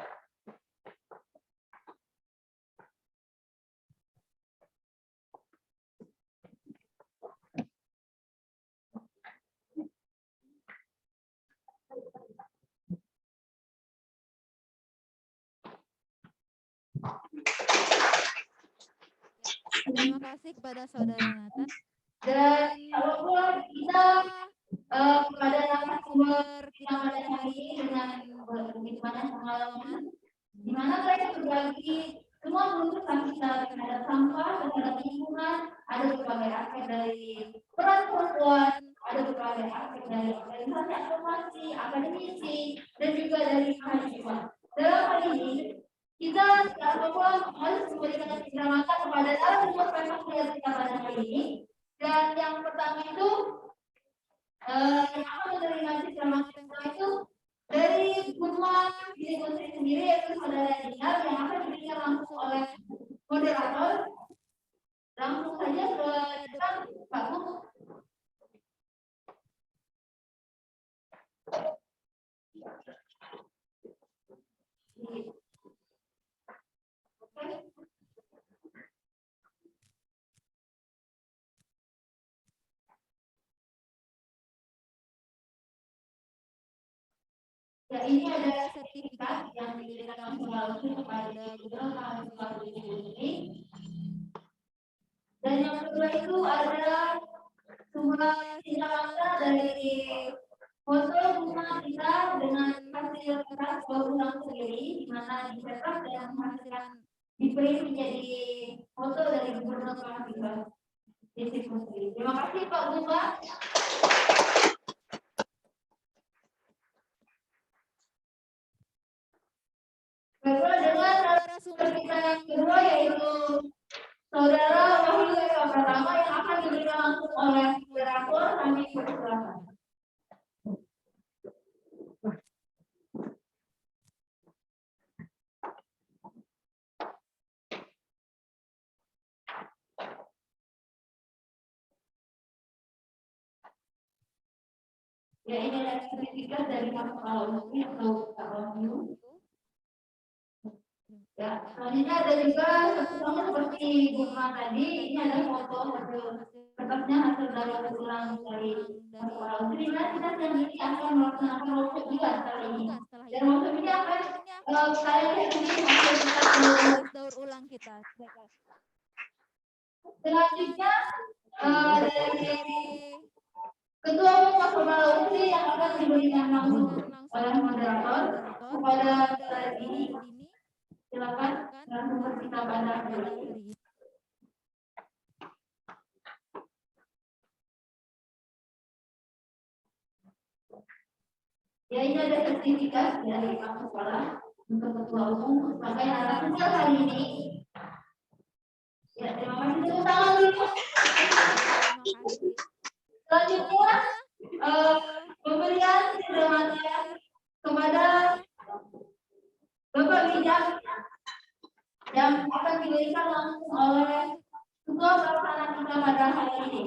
Terima kasih kepada saudara Nathan. Dan kalau kita kepada narasumber kita pada hari ini dengan begitu banyak pengalaman, di mana mereka berbagi semua kebutuhan kita terhadap sampah, terhadap lingkungan, ada berbagai aspek dari peran perempuan, ada berbagai aspek dari organisasi advokasi, akademisi, dan juga dari mahasiswa. Dalam hal ini, kita secara harus memberikan penyelamatan kepada narasumber yang kita pada hari ini. Dan yang pertama itu yang akan menerima penyelamatan itu dari Guma diri sendiri, yaitu saudara Dinar, yang akan diberikan langsung oleh moderator. Langsung saja ke depan Pak Guma. Ya, ini ada sertifikat yang diberikan langsung kepada Gubernur Mahasiswa ini. Dan yang kedua itu ada sebuah tindakan dari foto rumah kita dengan hasil kertas ulang sendiri, di mana dicetak dan menghasilkan diprint menjadi foto dari Gubernur Mahasiswa di situ sendiri. Terima kasih Pak Gubernur. Baiklah, dengan narasumber kita yang kedua yaitu saudara Wahyu Eka Pratama yang akan diberikan langsung oleh moderator, kami persilakan. Ya, ini adalah sertifikat dari Mahkamah Agung untuk Pak Wahyu. Ya, selanjutnya ada juga sama seperti Guma tadi, ini ada foto kertasnya hasil dari ulang dari Mahkamah Agung. Kita ini akan melaksanakan workshop juga setelah ini. Dan workshop ini akan saya ini hasil kita daur ulang kita. Selanjutnya dari Ketua Umum Mahkamah Agung yang akan diberikan langsung oleh moderator kepada saat ini. Silakan narasumber kita pada hari ini. Ya, ini ada sertifikat dari Pak Kepala untuk Ketua Umum sebagai narasumber hari ini. Ya, terima kasih. Tepuk tangan dulu. Selanjutnya pemberian penghormatan kepada Bapak Bijak yang akan diberikan langsung oleh Ketua Pelaksana kita pada hari ini.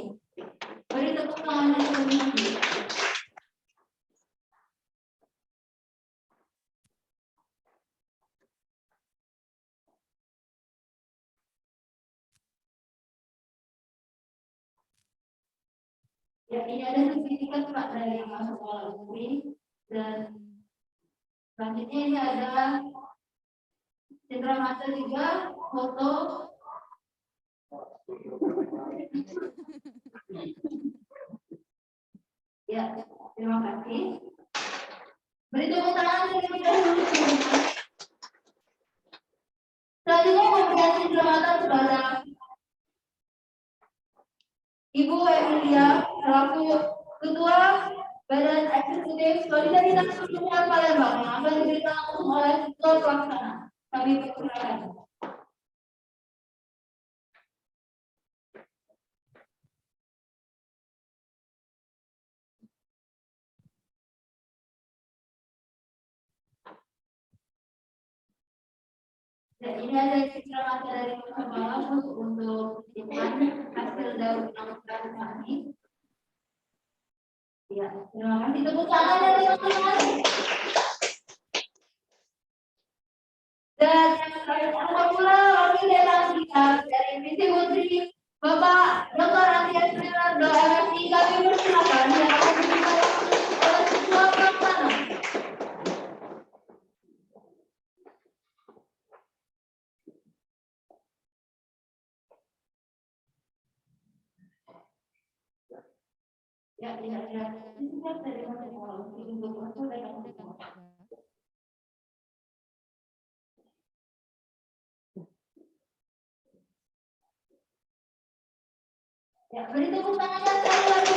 Beri tepuk tangan yang terima. Ya, ini ada sertifikat Pak dari Mas Sekolah Negeri dan selanjutnya ini ada cenderamata juga foto. Ya, terima kasih. Beri tepuk tangan terlebih dahulu. Selanjutnya pemberian cenderamata kepada Ibu Emilia selaku Ketua Badan Eksekutif Solidaritas Sosial Palembang yang akan diberikan langsung oleh Ketua Pelaksana. Kami persilakan. Dan ini ada cenderamata dari Kepala untuk hasil dari pengawasan kami. Ya, terima kasih. Tepuk tangan dari teman-teman. Dan ada pula wakil dewan kita dari Visi Putri Bapak Dr. Andreas Leonardo MSI. Kami persilakan yang akan diberikan oleh Ketua Pelaksana. Ya, ini dari ya, beri tepuk tangan yang sekali lagi.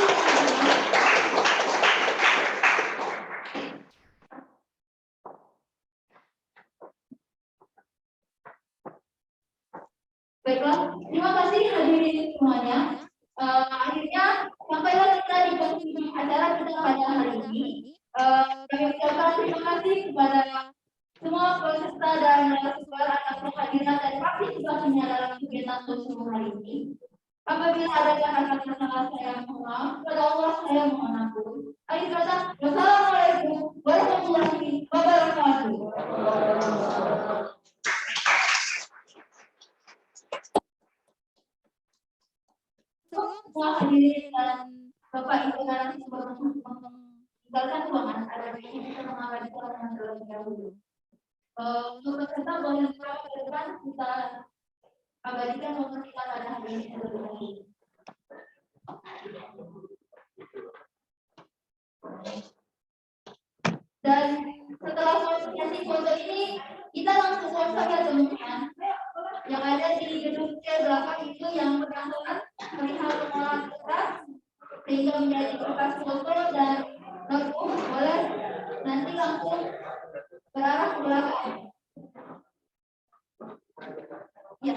Baiklah, terima kasih hadirin semuanya. Akhirnya sampailah kita di penghujung acara kita pada hari ini. Kami ucapkan terima kasih kepada semua peserta dan narasumber atas kehadiran dan partisipasinya dalam kegiatan sosial hari ini. Apabila ada kata-kata salah saya mohon maaf, kepada Allah saya mohon ampun. Akhir kata, wassalamualaikum warahmatullahi wabarakatuh. Semua hadirin dan Bapak Ibu narasumber meninggalkan ruangan, ada baiknya kita mengabadikan dengan terlebih dahulu. Untuk peserta boleh merapat ke depan, kita abadikan momen kita pada hari ini terlebih dahulu. Dan setelah sesi foto ini, kita langsung saja teman-teman yang ada di gedung C8 itu yang berkantoran perihal pengolahan kertas sehingga menjadi kertas foto dan notebook, boleh nanti langsung berarah ke belakang. Ya.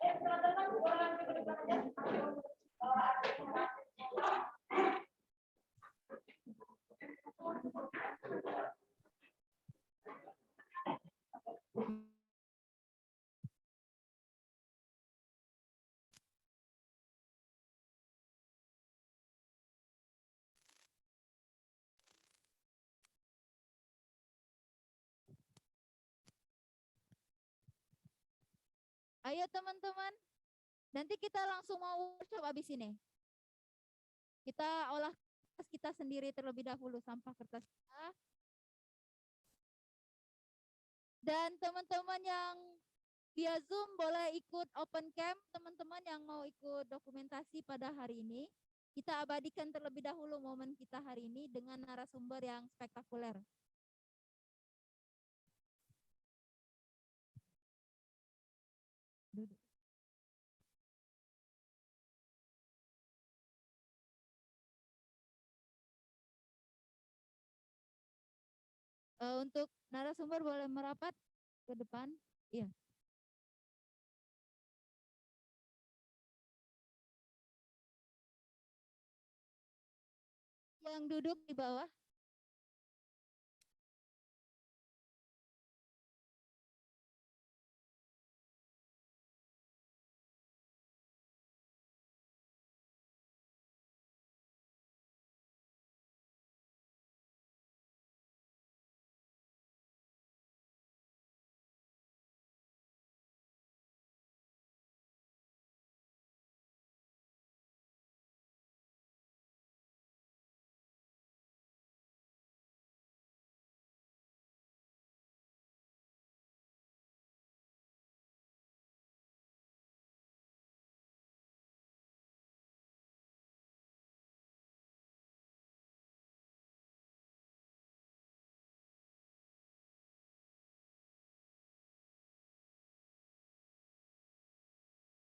Teman-teman boleh ke depan aja. Ayo teman-teman, nanti kita langsung mau workshop habis ini. Kita olah kertas kita sendiri terlebih dahulu, sampah kertas kita. Dan teman-teman yang via Zoom boleh ikut open camp, teman-teman yang mau ikut dokumentasi pada hari ini. Kita abadikan terlebih dahulu momen kita hari ini dengan narasumber yang spektakuler. Untuk narasumber boleh merapat ke depan. Iya. yang duduk di bawah.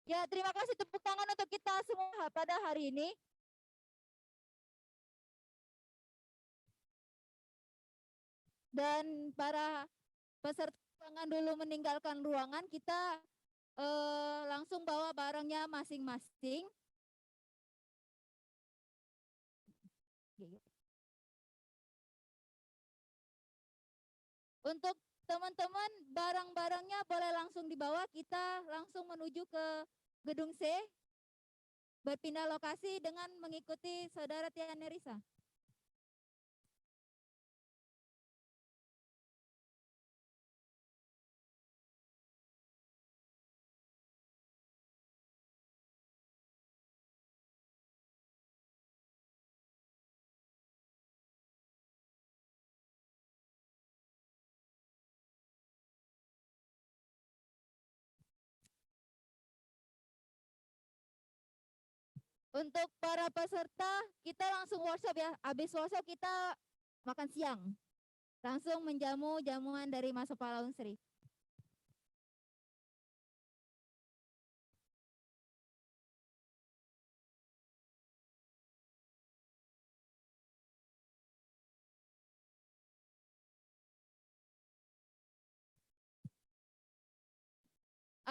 Ya, terima kasih tepuk tangan untuk kita semua pada hari ini. Dan para peserta jangan dulu meninggalkan ruangan, kita langsung bawa barangnya masing-masing. Untuk teman-teman, barang-barangnya boleh langsung dibawa, kita langsung menuju ke gedung C, berpindah lokasi dengan mengikuti Saudara Tiana Risa. Untuk para peserta, kita langsung workshop ya. Habis workshop kita makan siang. Langsung menjamu jamuan dari Mas Kepala Unsri.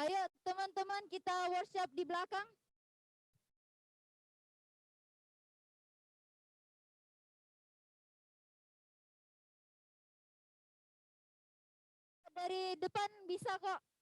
Ayo teman-teman, kita workshop di belakang. Dari depan bisa kok.